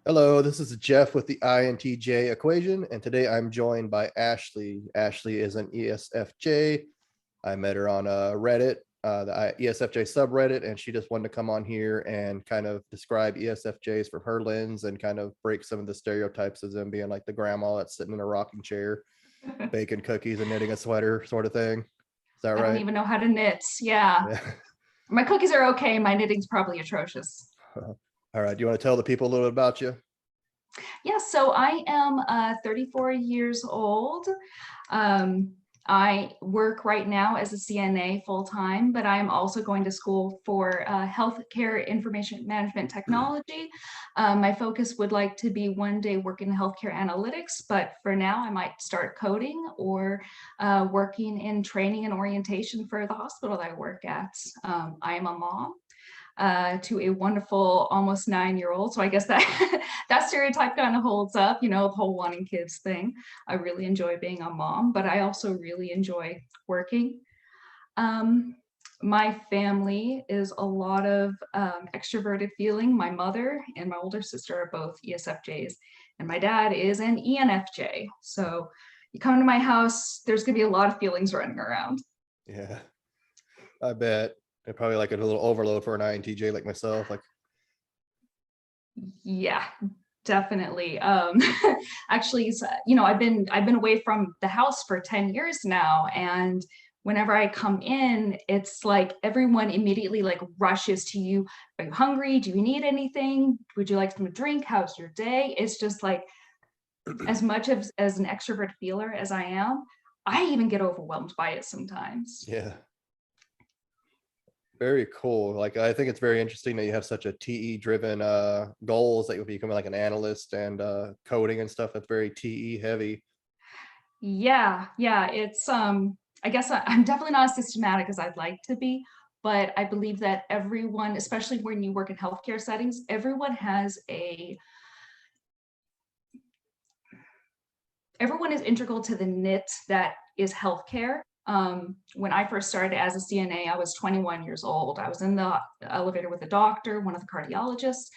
Hello, this is Jeff with the Intj equation, and today I'm joined by Ashley. Ashley is an ESFJ. I met her on Reddit, the ESFJ subreddit, and she just wanted to come on here and kind of describe ESFJs from her lens and kind of break some of the stereotypes of them being like the grandma that's sitting in a rocking chair, baking cookies and knitting a sweater sort of thing. Is that I right? don't even know how to knit. Yeah. Yeah. My cookies are okay. My knitting's probably atrocious. All right. Do you want to tell the people a little bit about you? Yeah, so I am 34 years old. I work right now as a CNA full-time, but I'm also going to school for healthcare information management technology. My focus would like to be one day working in healthcare analytics, but for now I might start coding or working in training and orientation for the hospital that I work at. I am a mom to a wonderful almost 9-year-old. So I guess that that stereotype kind of holds up, the whole wanting kids thing. I really enjoy being a mom, but I also really enjoy working. My family is a lot of extroverted feeling. My mother and my older sister are both ESFJs, and my dad is an ENFJ. So you come to my house, there's going to be a lot of feelings running around. Yeah, I bet. And probably like a little overload for an INTJ like myself. Like, yeah, definitely. Actually, I've been away from the house for 10 years now, and whenever I come in, it's like everyone immediately like rushes to you. Are you hungry? Do you need anything? Would you like some drink? How's your day? It's just like, as much as an extrovert feeler as I am, I even get overwhelmed by it sometimes. yeah. Very cool. Like, I think it's very interesting that you have such a TE driven goals that you'll be becoming like an analyst and coding and stuff. That's very TE heavy. Yeah, it's I guess I'm definitely not as systematic as I'd like to be, but I believe that everyone, especially when you work in healthcare settings, everyone is integral to the knit that is healthcare. When I first started as a CNA, I was 21 years old. I was in the elevator with a doctor, one of the cardiologists,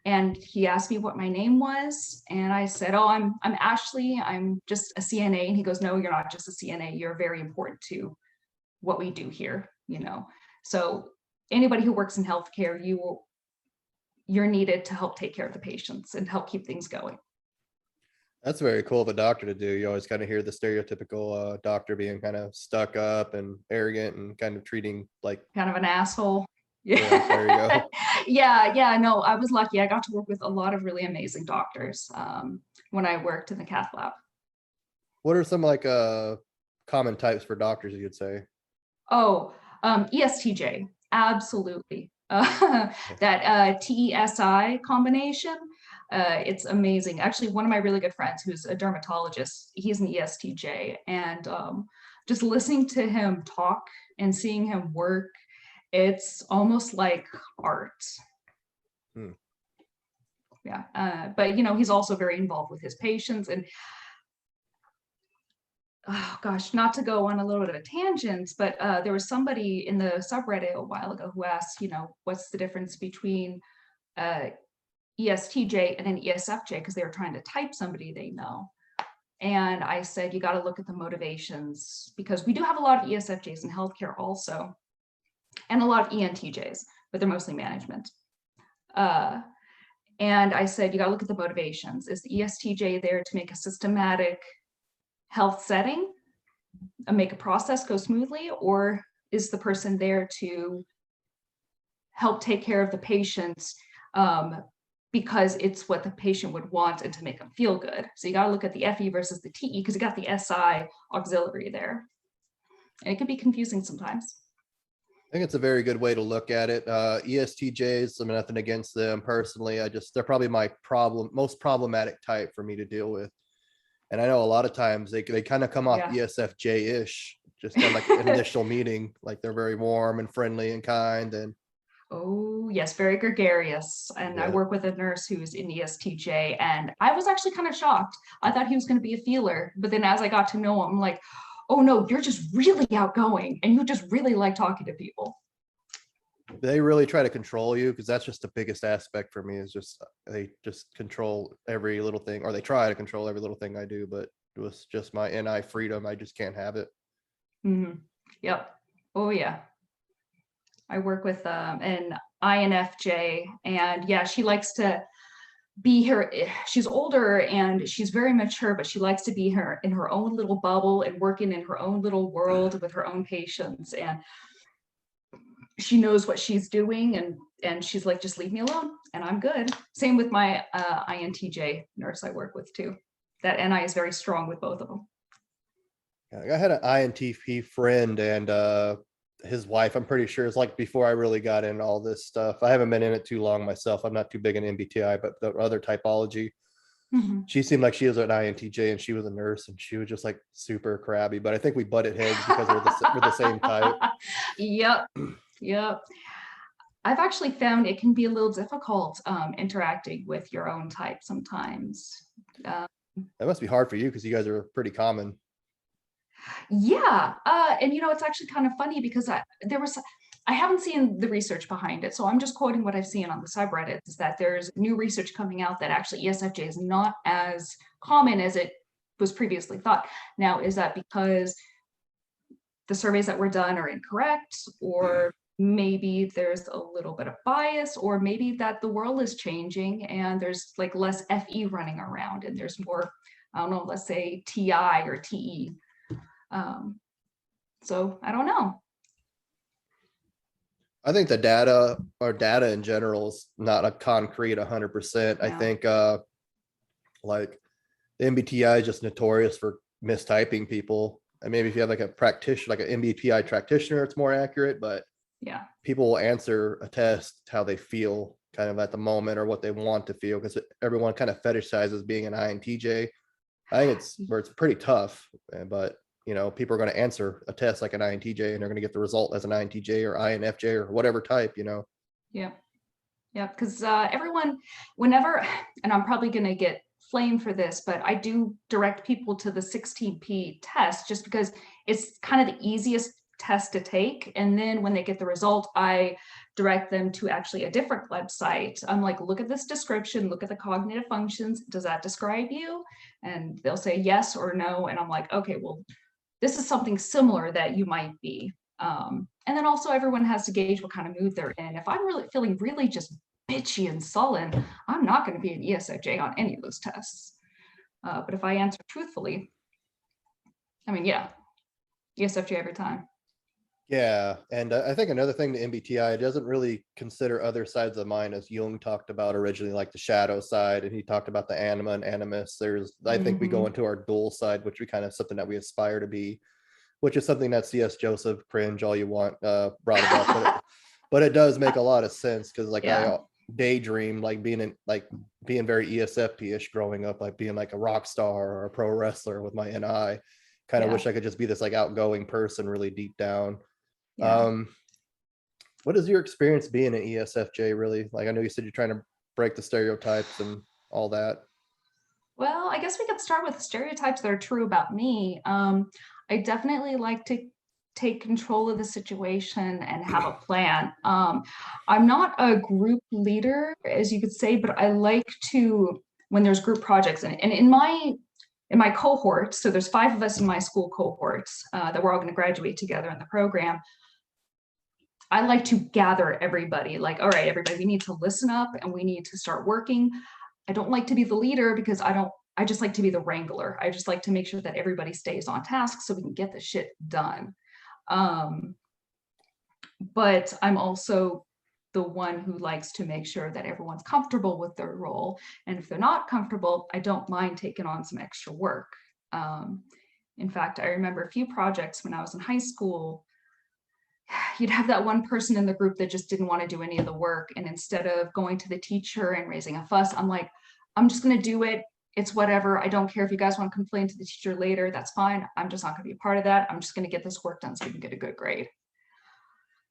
and he asked me what my name was, and I said, "Oh, I'm Ashley. I'm just a CNA." And he goes, "No, you're not just a CNA. You're very important to what we do here." So anybody who works in healthcare, you're needed to help take care of the patients and help keep things going. That's very cool of a doctor to do. You always kind of hear the stereotypical doctor being kind of stuck up and arrogant and kind of treating like kind of an asshole. Yeah, there you go. Yeah, no, I was lucky. I got to work with a lot of really amazing doctors when I worked in the cath lab. What are some like common types for doctors, you'd say? Oh, ESTJ, absolutely. That TESI combination, it's amazing. Actually, one of my really good friends who's a dermatologist, he's an ESTJ, and just listening to him talk and seeing him work, it's almost like art. Yeah, but he's also very involved with his patients. And oh gosh, not to go on a little bit of a tangent, but there was somebody in the subreddit a while ago who asked, what's the difference between ESTJ and an ESFJ, because they were trying to type somebody they know. And I said, you got to look at the motivations, because we do have a lot of ESFJs in healthcare also, and a lot of ENTJs, but they're mostly management. And I said, you got to look at the motivations. Is the ESTJ there to make a systematic health setting and make a process go smoothly, or is the person there to help take care of the patients because it's what the patient would want and to make them feel good? So you got to look at the FE versus the TE, because you got the SI auxiliary there, and it can be confusing sometimes. I think it's a very good way to look at it. ESTJs, I'm nothing against them personally. They're probably my most problematic type for me to deal with. And I know a lot of times they kind of come off ESFJ-ish, just in like an initial meeting, like they're very warm and friendly and kind. And oh yes, very gregarious. And I work with a nurse who's in ESTJ, and I was actually kind of shocked. I thought he was going to be a feeler, but then as I got to know him, I'm like, oh no, you're just really outgoing and you just really like talking to people. They really try to control you, because that's just the biggest aspect for me, is just they just control every little thing, or they try to control every little thing I do, but with just my NI freedom, I just can't have it. Yep. Oh yeah. I work with an INFJ, and yeah, she likes to be her. She's older and she's very mature, but she likes to be her in her own little bubble and working in her own little world with her own patients. And she knows what she's doing, and she's like, just leave me alone and I'm good. Same with my INTJ nurse I work with too. That NI is very strong with both of them. I had an INTP friend, and his wife, I'm pretty sure, is like before I really got into all this stuff. I haven't been in it too long myself. I'm not too big in MBTI, but the other typology, she seemed like she was an INTJ and she was a nurse, and she was just like super crabby. But I think we butted heads because we're the same type. Yep. Yep. I've actually found it can be a little difficult interacting with your own type sometimes. That must be hard for you, because you guys are pretty common. Yeah, and it's actually kind of funny because I haven't seen the research behind it, so I'm just quoting what I've seen on the subreddit, is that there's new research coming out that actually ESFJ is not as common as it was previously thought. Now, is that because the surveys that were done are incorrect, or maybe there's a little bit of bias, or maybe that the world is changing and there's like less FE running around and there's more, I don't know, let's say TI or TE. So I don't know. I think the data, or data in general, is not a concrete 100%. I think like the MBTI is just notorious for mistyping people. And maybe if you have like a practitioner, like an MBTI practitioner, it's more accurate, but yeah, people will answer a test how they feel kind of at the moment, or what they want to feel, because everyone kind of fetishizes being an INTJ. I think it's where it's pretty tough, but people are going to answer a test like an INTJ, and they're going to get the result as an INTJ or INFJ or whatever type. Yeah. Yeah, because everyone, whenever, and I'm probably going to get flamed for this, but I do direct people to the 16P test, just because it's kind of the easiest test to take. And then when they get the result, I direct them to actually a different website. I'm like, look at this description, look at the cognitive functions. Does that describe you? And they'll say yes or no. And I'm like, okay, well, this is something similar that you might be. And then also everyone has to gauge what kind of mood they're in. If I'm really feeling really just bitchy and sullen, I'm not going to be an ESFJ on any of those tests. But if I answer truthfully, I mean, yeah, ESFJ every time. Yeah. And I think another thing, the MBTI doesn't really consider other sides of the mind, as Jung talked about originally, like the shadow side, and he talked about the anima and animus. I think we go into our dual side, which we kind of something that we aspire to be, which is something that C.S. Joseph, cringe all you want, brought about. But it does make a lot of sense, because like I daydream like being very ESFP-ish growing up, like being like a rock star or a pro wrestler with my NI. Kind of wish I could just be this like outgoing person really deep down. What is your experience being an ESFJ really? Like, I know you said you're trying to break the stereotypes and all that. Well, I guess we could start with stereotypes that are true about me. I definitely like to take control of the situation and have a plan. I'm not a group leader, as you could say, but I like to, when there's group projects, and in my cohort, so there's 5 of us in my school cohorts that we're all going to graduate together in the program. I like to gather everybody, like, all right, everybody, we need to listen up and we need to start working. I don't like to be the leader, because I just like to be the wrangler. I just like to make sure that everybody stays on task so we can get the shit done. But I'm also the one who likes to make sure that everyone's comfortable with their role. And if they're not comfortable, I don't mind taking on some extra work. In fact, I remember a few projects when I was in high school. You'd have that one person in the group that just didn't want to do any of the work. And instead of going to the teacher and raising a fuss, I'm like, I'm just going to do it. It's whatever. I don't care if you guys want to complain to the teacher later. That's fine. I'm just not going to be a part of that. I'm just going to get this work done so we can get a good grade.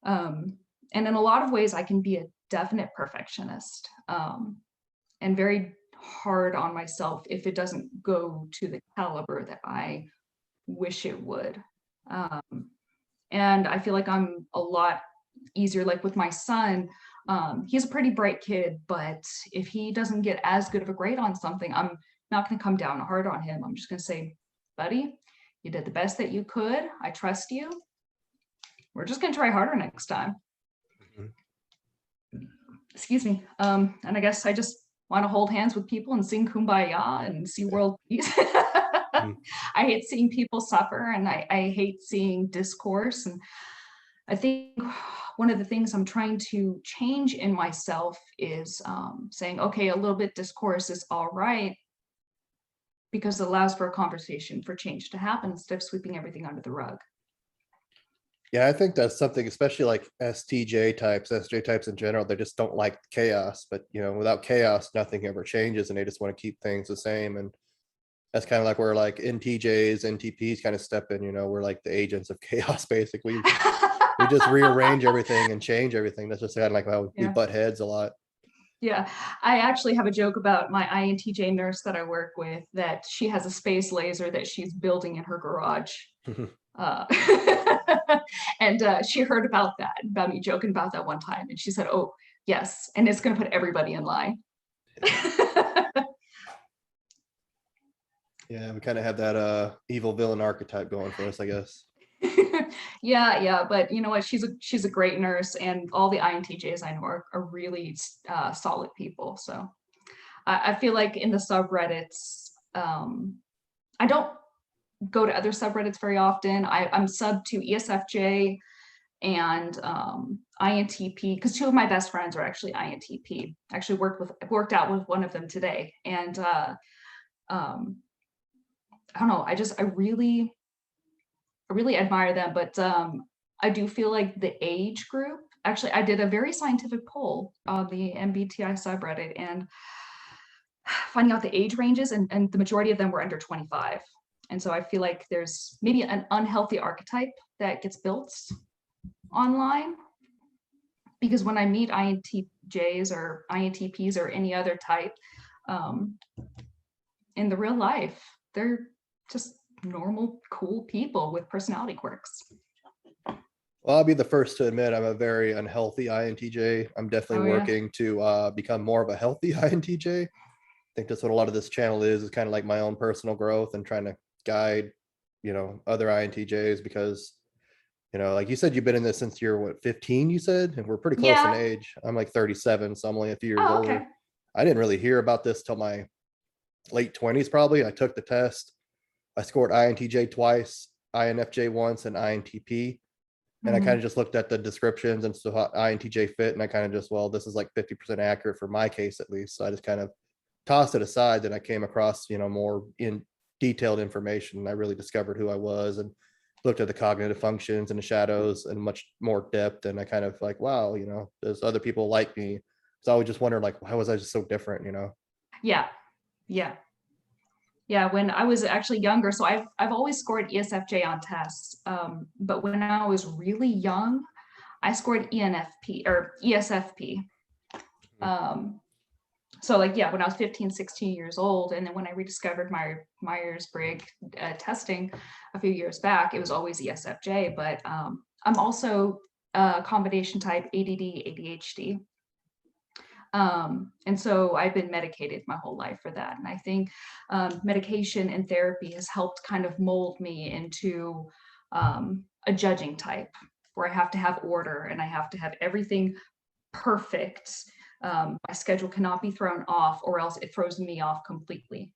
And in a lot of ways, I can be a definite perfectionist, and very hard on myself if it doesn't go to the caliber that I wish it would. And I feel like I'm a lot easier. Like with my son, he's a pretty bright kid, but if he doesn't get as good of a grade on something, I'm not going to come down hard on him. I'm just going to say, buddy, you did the best that you could. I trust you. We're just going to try harder next time. Excuse me. And I guess I just want to hold hands with people and sing Kumbaya and see world peace. I hate seeing people suffer, and I hate seeing discourse. And I think one of the things I'm trying to change in myself is saying, okay, a little bit discourse is all right, because it allows for a conversation, for change to happen instead of sweeping everything under the rug. Yeah, I think that's something, especially like SJ types in general, they just don't like chaos. But without chaos, nothing ever changes, and they just want to keep things the same. And that's kind of like where like Intjs, NTPs kind of step in. We're like the agents of chaos, basically. We just rearrange everything and change everything. That's just kind of like how we butt heads a lot. Yeah, I actually have a joke about my INTJ nurse that I work with, that she has a space laser that she's building in her garage. And she heard about me joking about that one time. And she said, oh, yes. And it's going to put everybody in line. Yeah, we kind of have that evil villain archetype going for us, I guess. Yeah. But you know what? She's a great nurse, and all the INTJs I know are really solid people. So I feel like in the subreddits, I don't go to other subreddits very often. I'm sub to ESFJ and INTP, because two of my best friends are actually INTP. Actually worked out with one of them today. And I don't know, I really admire them. But I do feel like the age group, actually I did a very scientific poll on the MBTI subreddit, and finding out the age ranges, and the majority of them were under 25. And so I feel like there's maybe an unhealthy archetype that gets built online, because when I meet INTJs or INTPs or any other type, in the real life, they're just normal, cool people with personality quirks. Well, I'll be the first to admit I'm a very unhealthy INTJ. I'm definitely working to become more of a healthy INTJ. I think that's what a lot of this channel is kind of like my own personal growth and trying to guide, other INTJs, because, like you said, you've been in this since you're 15, you said, and we're pretty close in age. I'm like 37, so I'm only a few years older. Okay. I didn't really hear about this till my late 20s, probably. I took the test. I scored INTJ twice, INFJ once, and INTP. And I kind of just looked at the descriptions and so how INTJ fit, and I kind of just, well, this is like 50% accurate for my case, at least. So I just kind of tossed it aside. Then I came across, more in detailed information, and I really discovered who I was and looked at the cognitive functions and the shadows in much more depth. And I kind of like, wow, there's other people like me. So I would just wonder, like, why was I just so different, Yeah, when I was actually younger, so I've always scored ESFJ on tests. But when I was really young, I scored ENFP or ESFP. So like, when I was 15, 16 years old, and then when I rediscovered my Myers-Briggs testing a few years back, it was always ESFJ. But I'm also a combination type ADD, ADHD. And so I've been medicated my whole life for that. And I think medication and therapy has helped kind of mold me into a judging type, where I have to have order and I have to have everything perfect. My schedule cannot be thrown off, or else it throws me off completely.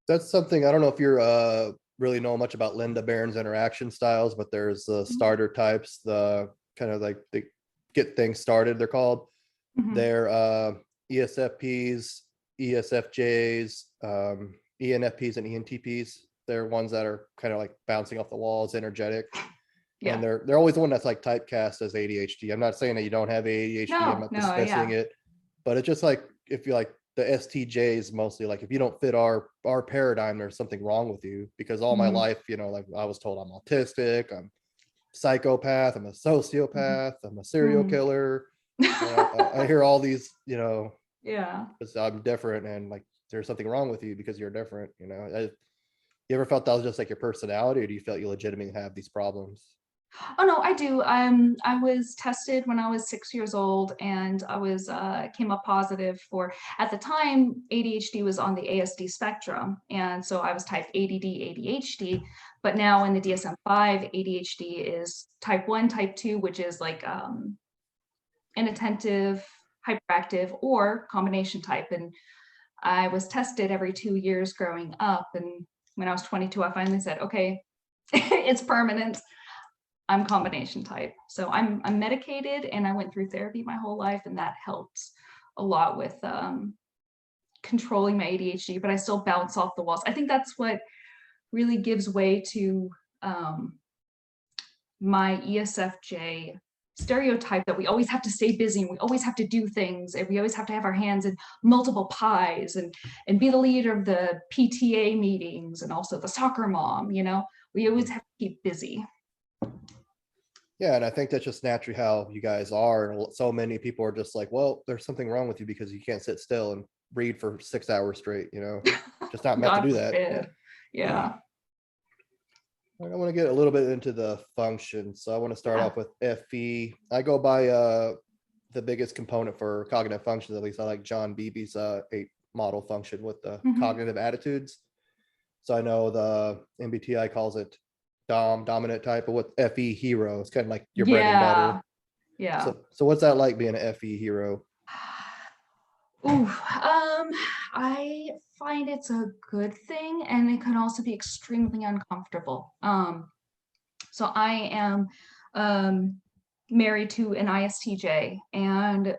That's something, I don't know if you're really know much about Linda Barron's interaction styles, but there's the starter types, the kind of like the get things started, they're called. They're ESFPs, ESFJs, ENFPs, and ENTPs. They're ones that are kind of like bouncing off the walls, energetic. And they're always the one that's like typecast as ADHD. I'm not saying that you don't have ADHD. I'm not dismissing it, but it's just like, if you like the STJs, mostly like, if you don't fit our paradigm, there's something wrong with you. Because all my life, like I was told I'm autistic, I'm psychopath, I'm a sociopath, I'm a serial killer. I hear all these, because I'm different, and like there's something wrong with you because you're different. You ever felt that was just like your personality, or do you felt you legitimately have these problems? Oh no, I do. I was tested when I was 6 years old, and I was came up positive for, at the time, ADHD was on the ASD spectrum, and so I was type ADD, ADHD. But now in the DSM-5, ADHD is type 1, type 2, which is like inattentive, hyperactive, or combination type. And I was tested every 2 years growing up, and when I was 22, I finally said, okay, it's permanent. I'm combination type. So I'm medicated, and I went through therapy my whole life, and that helps a lot with controlling my ADHD, but I still bounce off the walls. I think that's what really gives way to my ESFJ stereotype, that we always have to stay busy and we always have to do things, and we always have to have our hands in multiple pies, and be the leader of the PTA meetings, and also the soccer mom, you know, we always have to keep busy. Yeah, and I think that's just naturally how you guys are. And so many people are just like, well, there's something wrong with you because you can't sit still and read for 6 hours straight, you know, just not meant to God do that. forbid. Yeah. I want to get a little bit into the function. So I want to start Yeah. off with FE. I go by the biggest component for cognitive functions, at least I like John Beebe's 8 model function with the cognitive attitudes. So I know the MBTI calls it dominant type, but with FE hero, it's kind of like your bread and butter. Yeah. So what's that like being an FE hero? Ooh, I find it's a good thing, and it can also be extremely uncomfortable. So I am married to an ISTJ, and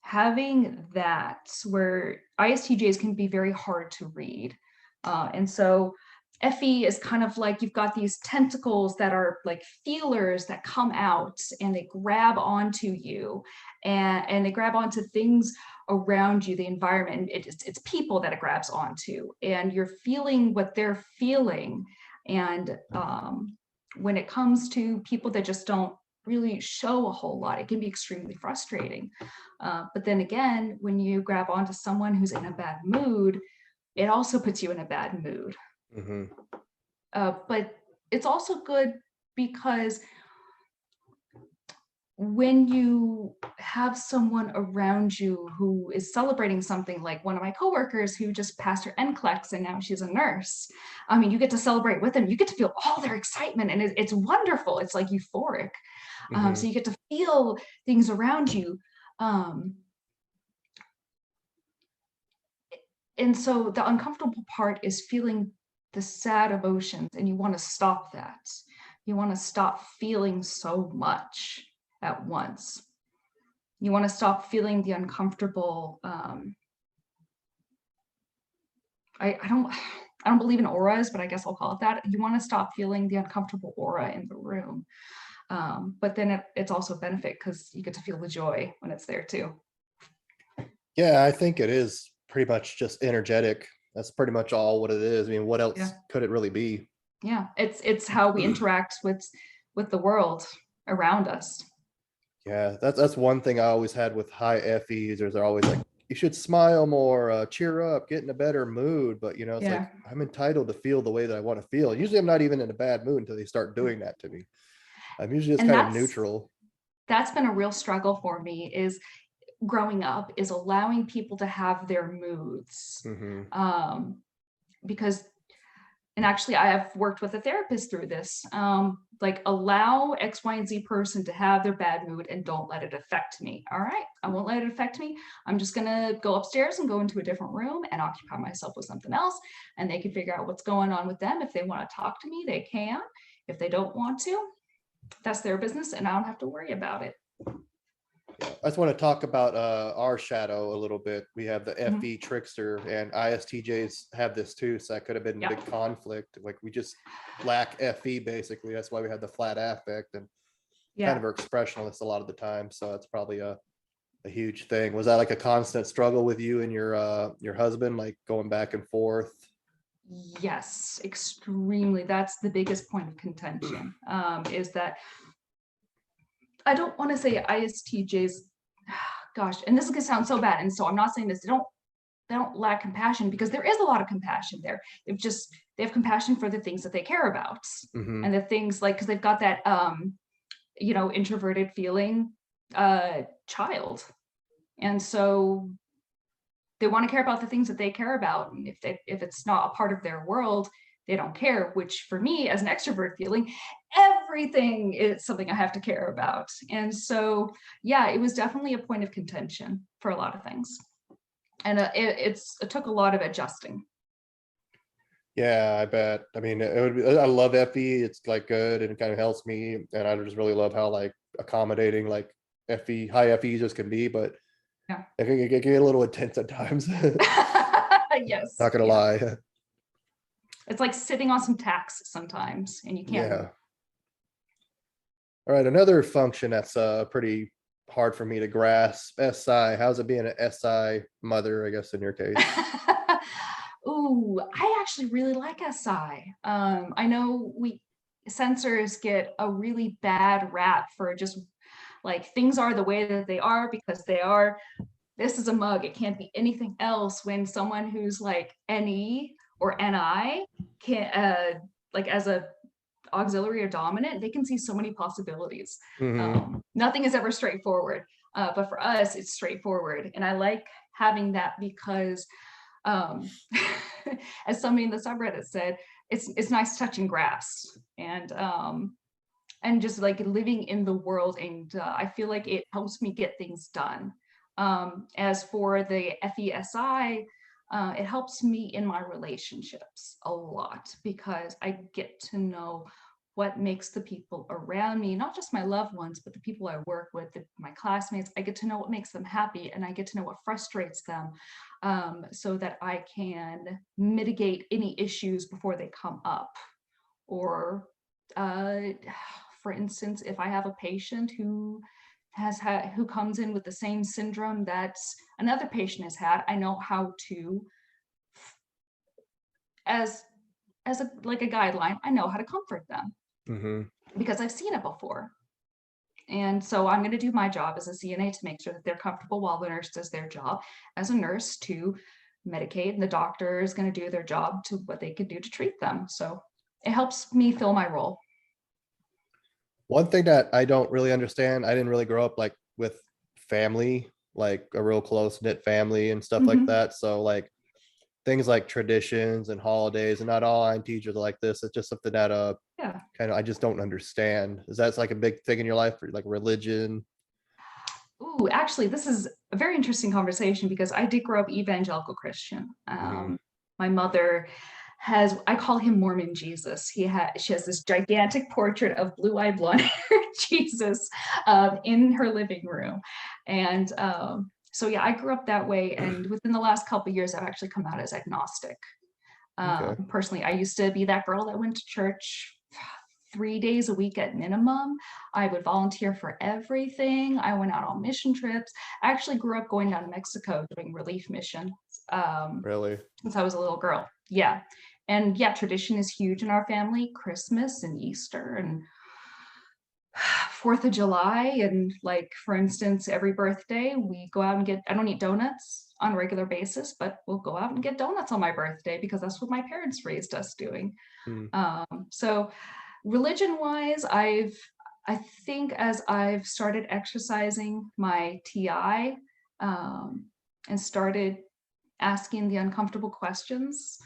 having that, where ISTJs can be very hard to read. And so FE is kind of like, you've got these tentacles that are like feelers that come out, and they grab onto you, and they grab onto things around you, the environment. It's people that it grabs onto, and you're feeling what they're feeling. And when it comes to people that just don't really show a whole lot, it can be extremely frustrating. But then again, when you grab onto someone who's in a bad mood, it also puts you in a bad mood. But it's also good because when you have someone around you who is celebrating something, like one of my coworkers who just passed her NCLEX and now she's a nurse, I mean, you get to celebrate with them. You get to feel all their excitement, and it's wonderful. It's like euphoric. So you get to feel things around you. And so the uncomfortable part is feeling the sad emotions, and you want to stop that. You want to stop feeling so much at once. You want to stop feeling the uncomfortable. I don't believe in auras, but I guess I'll call it that. You want to stop feeling the uncomfortable aura in the room. But then it's also a benefit because you get to feel the joy when it's there too. Yeah, I think it is pretty much just energetic. That's pretty much all what it is. I mean, what else could it really be? Yeah, it's how we interact with the world around us. Yeah, that's one thing I always had with high FEs. They're always like, you should smile more, cheer up, get in a better mood. But you know, it's like, I'm entitled to feel the way that I want to feel. Usually I'm not even in a bad mood until they start doing that to me. I'm usually just kind of neutral. That's been a real struggle for me, is growing up, is allowing people to have their moods. Because, and actually I have worked with a therapist through this, like, allow X, Y, and Z person to have their bad mood and don't let it affect me. All right, I won't let it affect me. I'm just gonna go upstairs and go into a different room and occupy myself with something else, and they can figure out what's going on with them. If they want to talk to me, they can. If they don't want to, that's their business, and I don't have to worry about it. I just want to talk about our shadow a little bit. We have the FE trickster, and ISTJs have this too. So that could have been a big conflict. Like, we just lack FE basically. That's why we have the flat affect and kind of are expressionless a lot of the time. So that's probably a huge thing. Was that like a constant struggle with you and your husband, like going back and forth? Yes, extremely. That's the biggest point of contention, is that I don't want to say ISTJs, gosh, and this is gonna sound so bad, and so I'm not saying this, don't lack compassion, because there is a lot of compassion there. They have compassion for the things that they care about, Mm-hmm. and the things like, because they've got that introverted feeling child, and so they want to care about the things that they care about, and if it's not a part of their world, they don't care. Which for me, as an extrovert feeling, everything is something I have to care about. And so yeah, it was definitely a point of contention for a lot of things, and it took a lot of adjusting. Yeah, I bet. I mean, it would be, I love FE. It's like good and it kind of helps me. And I just really love how like accommodating like FE, high FE just can be, but Yeah. it can get a little intense at times. Yes. Not gonna Yeah. lie. It's like sitting on some tacks sometimes, and you can't move. Yeah. All right. Another function that's pretty hard for me to grasp. SI. How's it being an SI mother, I guess, in your case? Ooh, I actually really like SI. I know we sensors get a really bad rap for just like things are the way that they are because they are. This is a mug. It can't be anything else. When someone who's like NE or NI can like as a auxiliary or dominant, they can see so many possibilities. Mm-hmm. Nothing is ever straightforward, but for us, it's straightforward, and I like having that because, um, as somebody in the subreddit said, it's nice touching grass, and just like living in the world, and I feel like it helps me get things done. As for the FESI, it helps me in my relationships a lot because I get to know what makes the people around me, not just my loved ones, but the people I work with, my classmates. I get to know what makes them happy, and I get to know what frustrates them, so that I can mitigate any issues before they come up. Or, for instance, if I have a patient who who comes in with the same syndrome that another patient has had, I know how to, as a like a guideline, I know how to comfort them Mm-hmm. because I've seen it before. And so I'm going to do my job as a CNA to make sure that they're comfortable while the nurse does their job as a nurse to medicate, and the doctor is going to do their job to what they can do to treat them. So it helps me fill my role. One thing that I don't really understand, I didn't really grow up like with family, like a real close knit family and stuff like Mhm. that. So like things like traditions and holidays, and not all INTs are like this. It's just something that Yeah. kind of I just don't understand. Is that like a big thing in your life, like religion? Ooh, actually, this is a very interesting conversation because I did grow up evangelical Christian. Mm-hmm. My mother has, I call him Mormon Jesus. She has this gigantic portrait of blue-eyed blonde-haired Jesus in her living room, and so yeah, I grew up that way. And within the last couple of years, I've actually come out as agnostic. Okay. Personally, I used to be that girl that went to church 3 days a week at minimum. I would volunteer for everything. I went out on mission trips. I actually grew up going down to Mexico doing relief missions, Really? since I was a little girl. Yeah. And yeah, tradition is huge in our family. Christmas and Easter and 4th of July. And like, for instance, every birthday we go out and get, I don't eat donuts on a regular basis, but we'll go out and get donuts on my birthday because that's what my parents raised us doing. Hmm. So religion wise, I think as I've started exercising my TI, and started asking the uncomfortable questions,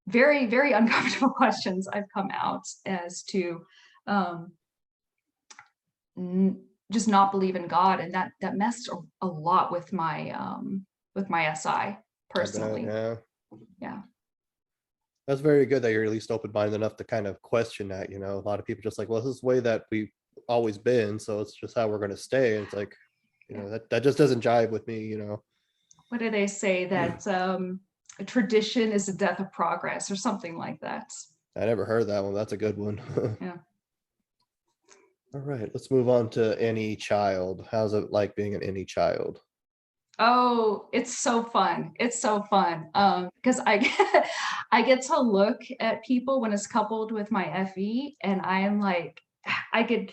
very, very uncomfortable questions, I've come out as to, um, just not believe in God, and that messed a lot with my SI I bet. personally. Yeah. Yeah. That's very good that you're at least open-minded enough to kind of question that. A lot of people just like, well, this is the way that we've always been, so it's just how we're going to stay. And it's like, Yeah. that just doesn't jive with me. What do they say, that a tradition is the death of progress or something like that? I never heard that one. That's a good one. Yeah. All right, let's move on to any child. How's it like being an any child? Oh, it's so fun. It's so fun. Because I get to look at people when it's coupled with my FE, and I am like, I could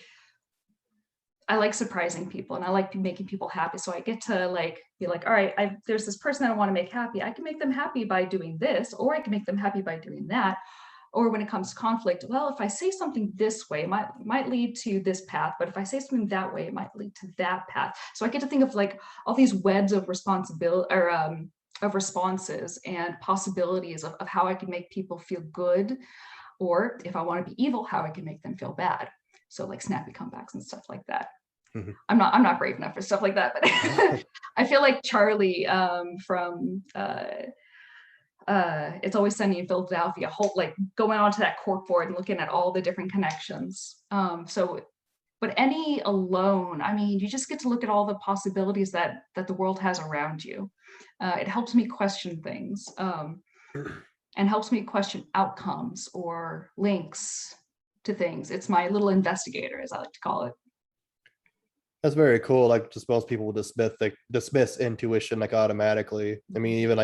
I like surprising people and I like making people happy. So I get to like be like, all right, there's this person that I want to make happy. I can make them happy by doing this, or I can make them happy by doing that. Or when it comes to conflict, well, if I say something this way, it might lead to this path, but if I say something that way, it might lead to that path. So I get to think of like all these webs of responsibility or of responses and possibilities of how I can make people feel good, or if I want to be evil, how I can make them feel bad. So like snappy comebacks and stuff like that. Mhm. I'm not brave enough for stuff like that, but I feel like Charlie from It's Always Sunny in Philadelphia, like going onto that cork board and looking at all the different connections. But any alone, I mean, you just get to look at all the possibilities that the world has around you. It helps me question things, and helps me question outcomes or links to things. It's my little investigator, as I like to call it. That's very cool. Like, just most people will dismiss intuition like automatically. I mean, even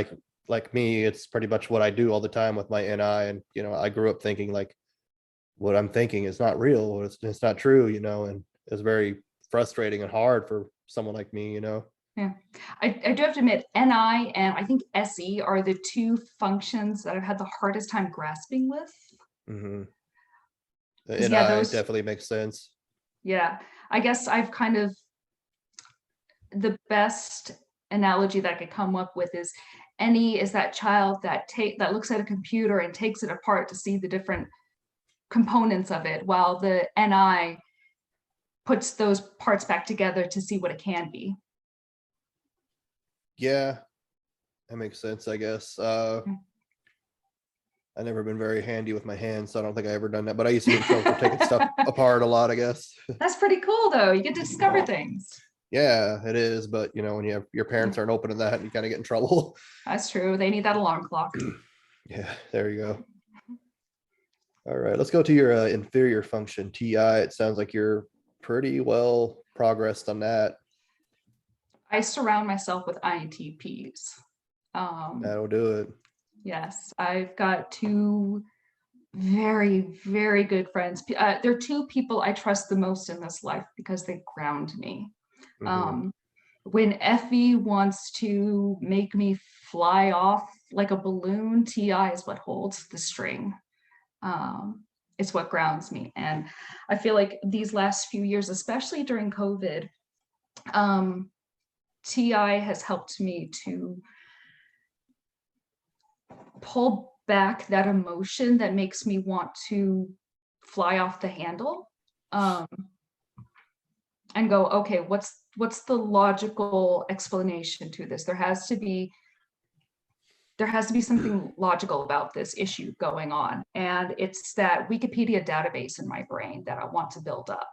like me, it's pretty much what I do all the time with my NI. And I grew up thinking like what I'm thinking is not real, or it's not true, and it's very frustrating and hard for someone like me. Yeah, I do have to admit, NI and I think SE are the two functions that I've had the hardest time grasping with. Mm-hmm. The 'Cause, NI yeah, those, definitely makes sense. yeah, I guess I've kind of, the best analogy that I could come up with is NE is that child that looks at a computer and takes it apart to see the different components of it, while the NI puts those parts back together to see what it can be. Yeah, that makes sense, I guess. I've never been very handy with my hands, so I don't think I ever done that. But I used to get in trouble for taking stuff apart a lot, I guess. That's pretty cool, though. You get to discover things. Yeah, it is. But when your parents aren't open to that, you kind of get in trouble. That's true. They need that alarm clock. Yeah, there you go. All right, let's go to your inferior function, TI. It sounds like you're pretty well progressed on that. I surround myself with INTPs. That'll do it. Yes, I've got two very, very good friends. They're two people I trust the most in this life because they ground me. Mm-hmm. When Effie wants to make me fly off like a balloon, TI is what holds the string. It's what grounds me. And I feel like these last few years, especially during COVID, TI has helped me to pull back that emotion that makes me want to fly off the handle, and go, okay, what's the logical explanation to this? There has to be something logical about this issue going on, and it's that Wikipedia database in my brain that I want to build up.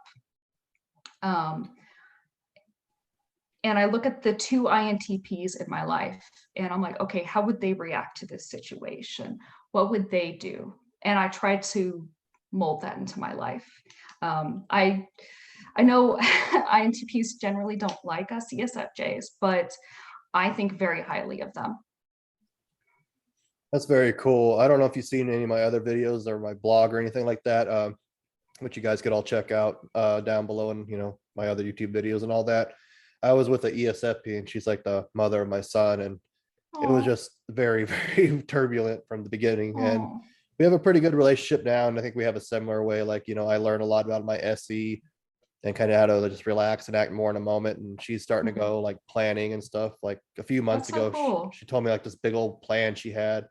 And I look at the two INTPs in my life and I'm like, okay, how would they react to this situation? What would they do? And I try to mold that into my life. I know INTPs generally don't like us ESFJs, but I think very highly of them. That's very cool. I don't know if you've seen any of my other videos or my blog or anything like that, which you guys could all check out down below, and my other YouTube videos and all that. I was with the ESFP, and she's like the mother of my son, and it was just very, very turbulent from the beginning. And we have a pretty good relationship now, and I think we have a similar way. Like, I learned a lot about my SE and kind of how to just relax and act more in a moment. And she's starting to go like planning and stuff. Like a few months That's so ago, cool. she told me like this big old plan she had,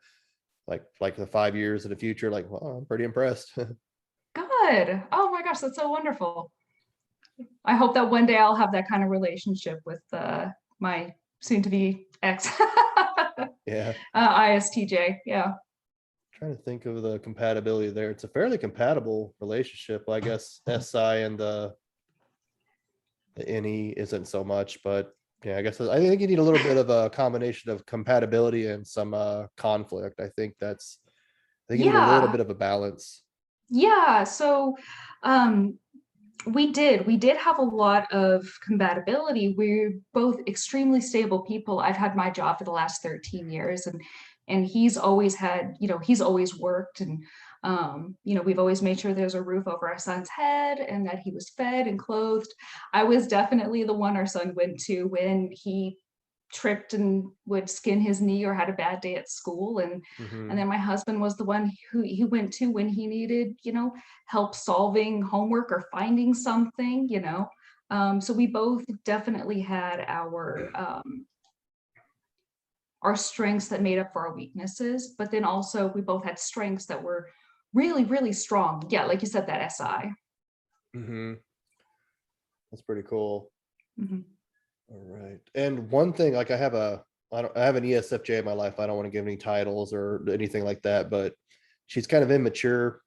like the 5 years in the future. Like, well, I'm pretty impressed. Good. Oh my gosh, that's so wonderful. I hope that one day I'll have that kind of relationship with my soon-to-be ex. Yeah. ISTJ. Yeah. Trying to think of the compatibility there. It's a fairly compatible relationship. I guess SI and the NE isn't so much, but yeah, I guess I think you need a little bit of a combination of compatibility and some conflict. I think you need a little bit of a balance. Yeah. So we did have a lot of compatibility. We're both extremely stable people. I've had my job for the last 13 years, and he's always had, he's always worked, and We've always made sure there's a roof over our son's head and that he was fed and clothed. I was definitely the one our son went to when he tripped and would skin his knee or had a bad day at school. And then my husband was the one who he went to when he needed, help solving homework or finding something, So we both definitely had our strengths that made up for our weaknesses, but then also we both had strengths that were really, really strong. Yeah, like you said, that SI. That's pretty cool. Mhm. All right. And one thing, like I have an ESFJ in my life. I don't want to give any titles or anything like that, but she's kind of immature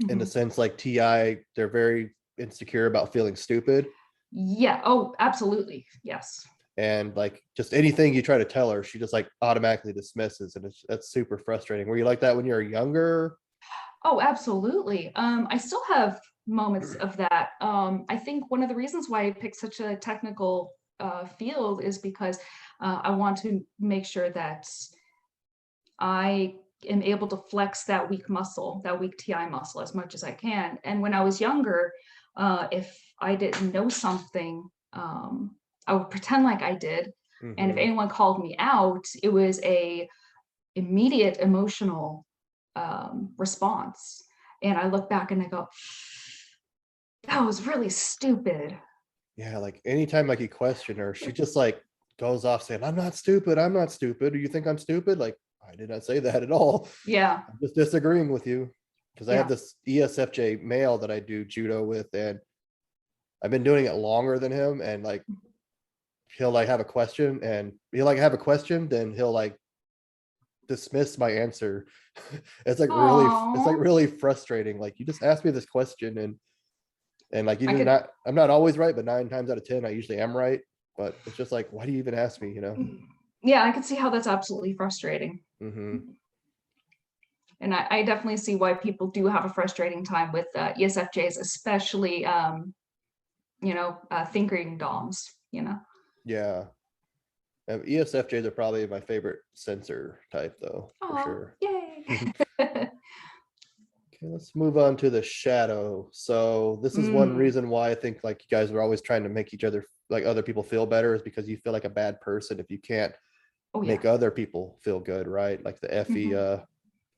in the sense like TI, they're very insecure about feeling stupid. Yeah. Oh, absolutely. Yes. And like just anything you try to tell her, she just like automatically dismisses. And that's super frustrating. Were you like that when you were younger? Oh, absolutely. I still have moments of that. I think one of the reasons why I picked such a technical field is because I want to make sure that I am able to flex that weak muscle, that weak TI muscle as much as I can. And when I was younger, if I didn't know something, I would pretend like I did. And if anyone called me out, it was a immediate emotional response. And I look back and I go, that was really stupid. Yeah, like anytime like you question her, she just like goes off saying, I'm not stupid. I'm not stupid. Do you think I'm stupid? Like, I did not say that at all. Yeah. I'm just disagreeing with you. Because I have Yeah. this ESFJ male that I do judo with, and I've been doing it longer than him. And like he'll like have a question, and then he'll like dismiss my answer. It's like Aww. really frustrating. Like, you just asked me this question, and like, you I do could, not, I'm not always right, but 9 times out of 10 I usually am right. But it's just like, why do you even ask me, yeah, I could see how that's absolutely frustrating. And I definitely see why people do have a frustrating time with ESFJs, especially thinking DOMs. Yeah. ESFJs are probably my favorite sensor type though, for Oh, sure. yay. Okay, let's move on to the shadow. So this is one reason why I think like you guys are always trying to make each other, like other people, feel better, is because you feel like a bad person if you can't Oh, yeah. make other people feel good, right? Like the FE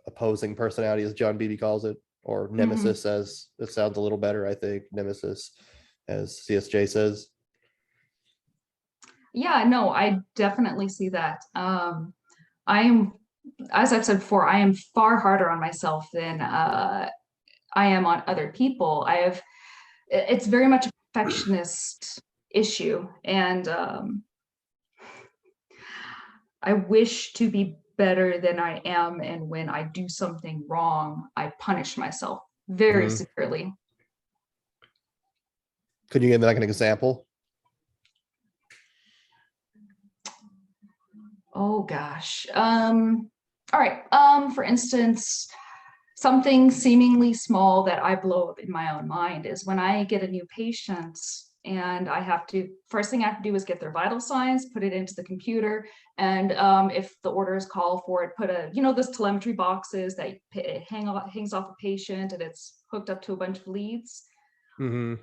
opposing personality, as John Beebe calls it, or nemesis, as it sounds a little better, I think. Nemesis, as CSJ says. Yeah, no, I definitely see that. I am, as I've said before, I am far harder on myself than I am on other people. It's very much a perfectionist issue. And I wish to be better than I am. And when I do something wrong, I punish myself very severely. Could you give me like an example? Oh gosh. All right. For instance, something seemingly small that I blow up in my own mind is when I get a new patient and first thing I have to do is get their vital signs, put it into the computer. And if the orders call for it, put those telemetry boxes that hangs off a patient and it's hooked up to a bunch of leads. On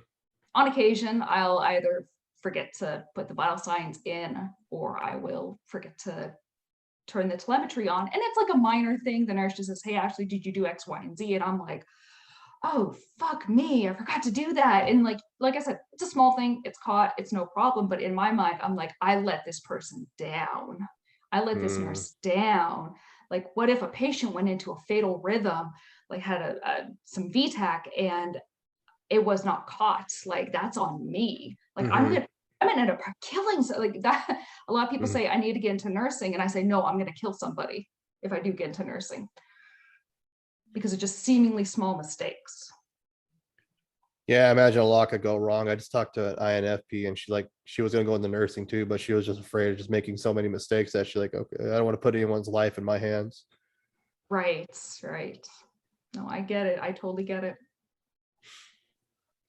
occasion, I'll either forget to put the vital signs in, or I will forget to turn the telemetry on. And it's like a minor thing. The nurse just says, hey, Ashley, did you do X, Y, and Z? And I'm like, oh, fuck me, I forgot to do that. And like I said, it's a small thing, it's caught, it's no problem. But in my mind, I'm like, I let this person down. I let this nurse down. Like, what if a patient went into a fatal rhythm, like had some VTAC and it was not caught? Like, that's on me. Like, I'm gonna end up killing, so like that. A lot of people say I need to get into nursing, and I say no, I'm gonna kill somebody if I do get into nursing, because of just seemingly small mistakes. Yeah, I imagine a lot could go wrong. I just talked to an INFP, and she was gonna go into nursing too, but she was just afraid of just making so many mistakes that she's like, okay, I don't want to put anyone's life in my hands. Right. No, I get it. I totally get it.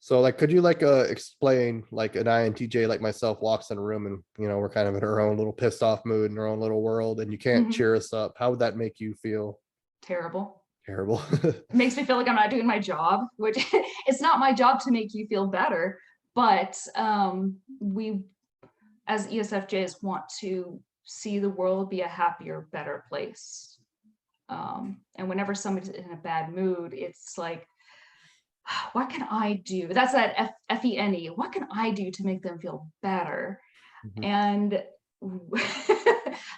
So like, could you like explain, like an INTJ like myself walks in a room and we're kind of in our own little pissed off mood in our own little world, and you can't cheer us up. How would that make you feel? Terrible. Terrible. It makes me feel like I'm not doing my job, which it's not my job to make you feel better, but we as ESFJs want to see the world be a happier, better place. And whenever somebody's in a bad mood, it's like, what can I do? That's that FENE. What can I do to make them feel better? Mhm. And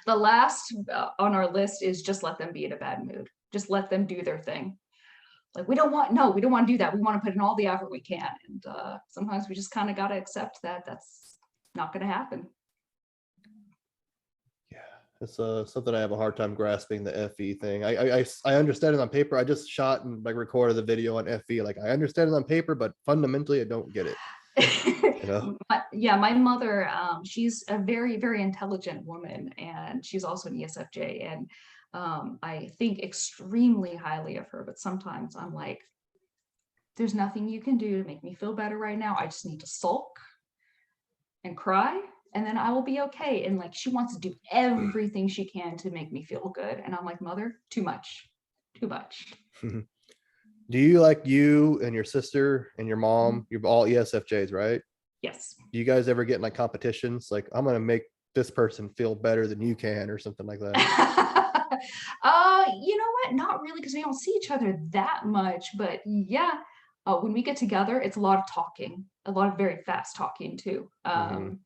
the last on our list is just let them be in a bad mood. Just let them do their thing. Like we don't want to do that. We want to put in all the effort we can. And sometimes we just kind of got to accept that that's not going to happen. Yeah, it's something I have a hard time grasping, the FE thing. I understand it on paper. I just shot and like recorded the video on FE. Like I understand it on paper, but fundamentally I don't get it. You know? Yeah, my mother, she's a very, very intelligent woman, and she's also an ESFJ. And I think extremely highly of her, but sometimes I'm like, there's nothing you can do to make me feel better right now. I just need to sulk and cry, and then I will be okay. And like, she wants to do everything she can to make me feel good. And I'm like, mother, too much, too much. Do you and your sister and your mom, you're all ESFJs, right? Yes. Do you guys ever get in like competitions? Like, I'm gonna make this person feel better than you can, or something like that? You know what? Not really, because we don't see each other that much. But yeah, when we get together, it's a lot of talking, a lot of very fast talking too. And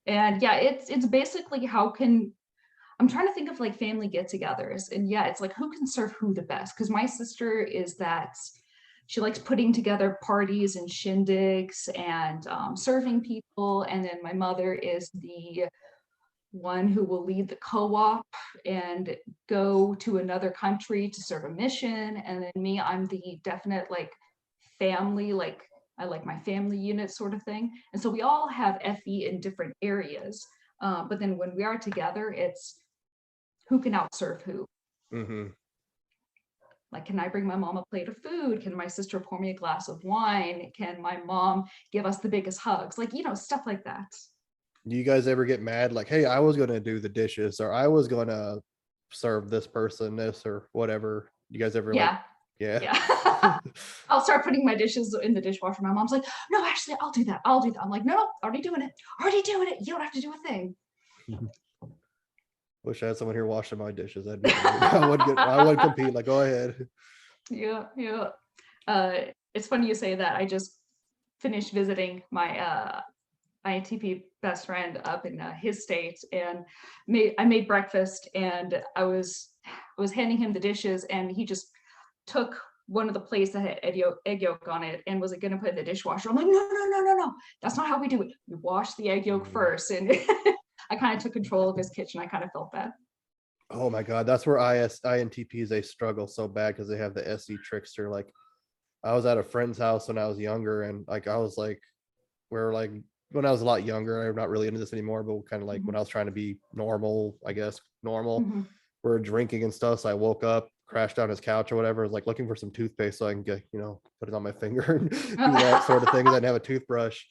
yeah, it's basically I'm trying to think of like family get-togethers, and yeah, it's like who can serve who the best. Because my sister is that she likes putting together parties and shindigs and serving people, and then my mother is the one who will lead the co-op and go to another country to serve a mission. And then me, I'm the definite like family, like I like my family unit sort of thing. And so we all have FE in different areas. But then when we are together, it's who can outserve who. Like, can I bring my mom a plate of food? Can my sister pour me a glass of wine? Can my mom give us the biggest hugs? Like, stuff like that. Do you guys ever get mad? Like, hey, I was gonna do the dishes, or I was gonna serve this person this, or whatever. You guys ever like, Yeah. yeah? I'll start putting my dishes in the dishwasher. My mom's like, no, actually, I'll do that. I'm like, no, already doing it. You don't have to do a thing. Wish I had someone here washing my dishes. I would compete. Like, go ahead. Yeah. It's funny you say that. I just finished visiting my INTP best friend up in his state, and I made breakfast, and I was handing him the dishes, and he just took one of the plates that had egg yolk on it and was going to put it in the dishwasher. I'm like, no, that's not how we do it. We wash the egg yolk first. And I kind of took control of his kitchen. I kind of felt bad. Oh my God, that's where INTPs, they struggle so bad because they have the SE trickster. Like, I was at a friend's house when I was younger, and like I was like, we're like, when I was a lot younger, I'm not really into this anymore, but kind of like when I was trying to be normal, I guess we're drinking and stuff. So I woke up, crashed on his couch or whatever, was like looking for some toothpaste so I can get, put it on my finger and do that sort of thing. I didn't have a toothbrush.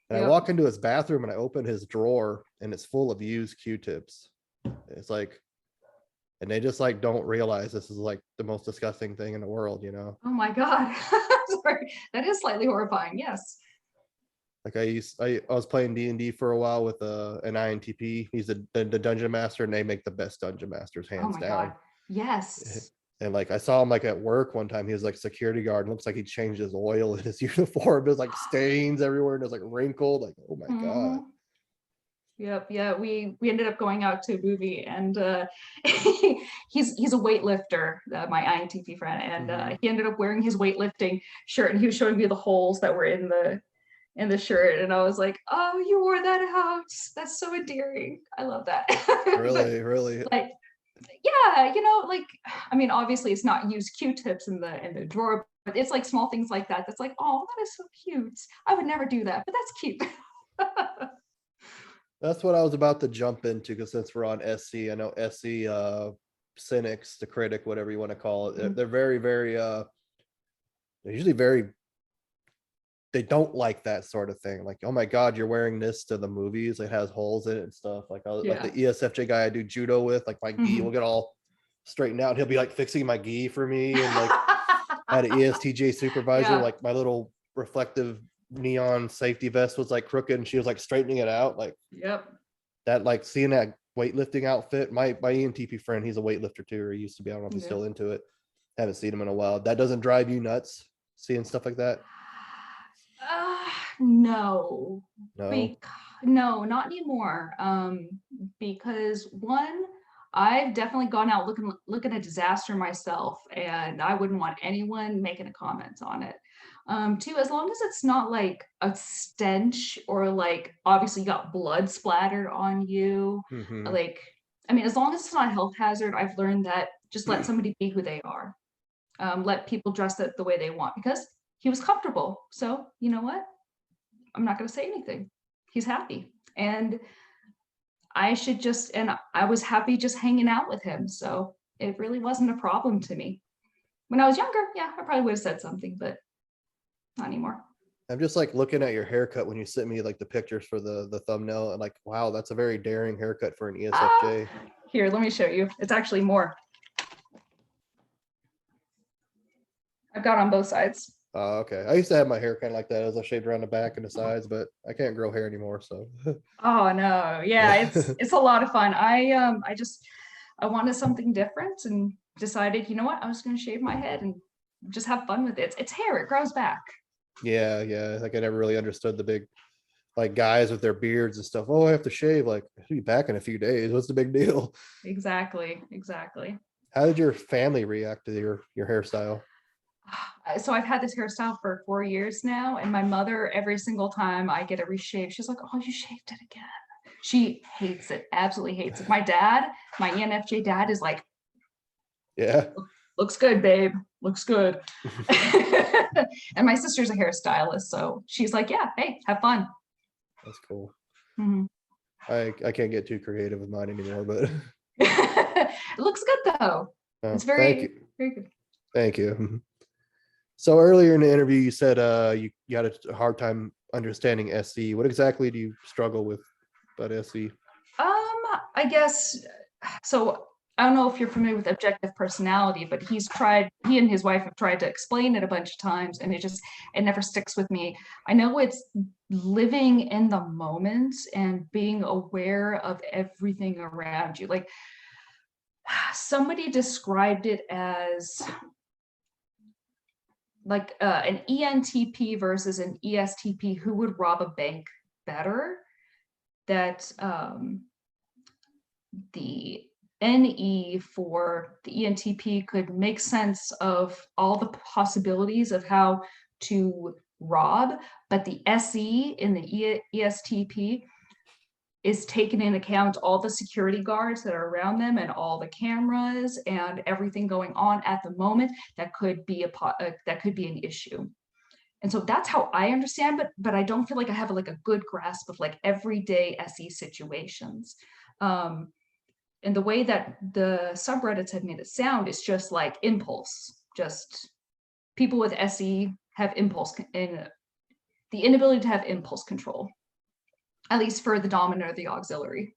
And I walk into his bathroom and I open his drawer and it's full of used Q-tips. It's like, and they just like don't realize this is like the most disgusting thing in the world, Oh my God. Sorry. That is slightly horrifying. Yes. Like I was playing D&D for a while with an INTP. He's the dungeon master, and they make the best dungeon masters, Oh hands my down. God. Yes. And like I saw him like at work one time. He was like security guard. Looks like he changed his oil in his uniform. There's like stains everywhere, and it's like wrinkled. Like, oh my God. Yep. Yeah. We ended up going out to a movie, and he's a weightlifter, my INTP friend, and he ended up wearing his weightlifting shirt, and he was showing me the holes that were in the shirt, and I was like, oh, you wore that out. That's so endearing. I love that. Really. Like, yeah, like, I mean, obviously it's not used Q-tips in the drawer, but it's like small things like that. That's like, oh, that is so cute. I would never do that, but that's cute. That's what I was about to jump into, because since we're on SC, I know SC cynics, the critic, whatever you want to call it, they're very, very they're usually very, they don't like that sort of thing. Like, oh my God, you're wearing this to the movies, it has holes in it and stuff. Like the ESFJ guy I do judo with, like my gi will get all straighten out. He'll be like fixing my gi for me, and like I had an ESTJ supervisor, Yeah. like my little reflective neon safety vest was like crooked, and she was like straightening it out, like Yep. that. Like seeing that weightlifting outfit. My ENTP friend, he's a weightlifter too, or he used to be. I don't know if he's Yeah. still into it. Haven't seen him in a while. That doesn't drive you nuts, seeing stuff like that? No, No. no, not anymore. Because one, I've definitely gone out looking a disaster myself, and I wouldn't want anyone making a comment on it. Two, as long as it's not like a stench or like obviously you got blood splattered on you, Mm-hmm. like I mean, as long as it's not a health hazard, I've learned that just let somebody be who they are. Let people dress it the way they want because he was comfortable. So you know what? I'm not going to say anything. He's happy. And I was happy just hanging out with him. So it really wasn't a problem to me. When I was younger, yeah, I probably would have said something, but not anymore. I'm just like looking at your haircut when you sent me like the pictures for the thumbnail, and like, wow, that's a very daring haircut for an ESFJ. Here, let me show you. It's actually more. I've got on both sides. Okay. I used to have my hair kind of like that as I shaved around the back and the sides, but I can't grow hair anymore. So Oh no, yeah, it's a lot of fun. I wanted something different and decided, you know what, I was going to shave my head and just have fun with it. It's hair, it grows back. yeah. Like I never really understood the big like guys with their beards and stuff. Oh, I have to shave. Like, I'll be back in a few days. What's the big deal? Exactly. How did your family react to your hairstyle? So I've had this hairstyle for 4 years now, and my mother, every single time I get a reshave, she's like, "Oh, you shaved it again." She hates it, absolutely hates it. My dad, my ENFJ dad, is like, Yeah. "Looks good, babe. Looks good." And my sister's a hairstylist, so she's like, "Yeah, hey, have fun." That's cool. Mhm. I can't get too creative with mine anymore, but It looks good though. It's thank you. very good. Thank you. So earlier in the interview, you said you had a hard time understanding SE. What exactly do you struggle with about SE? I guess so. I don't know if you're familiar with objective personality, but he and his wife have tried to explain it a bunch of times, and it never sticks with me. I know it's living in the moment and being aware of everything around you. Like somebody described it as like an ENTP versus an ESTP who would rob a bank better. That the NE for the ENTP could make sense of all the possibilities of how to rob, but the SE in the ESTP is taking in account all the security guards that are around them and all the cameras and everything going on at the moment that could be an issue. And so that's how I understand, but I don't feel like I have like a good grasp of like everyday SE situations. And the way that the subreddits have made it sound is just like impulse. Just people with SE have impulse and the inability to have impulse control, at least for the dominant or the auxiliary.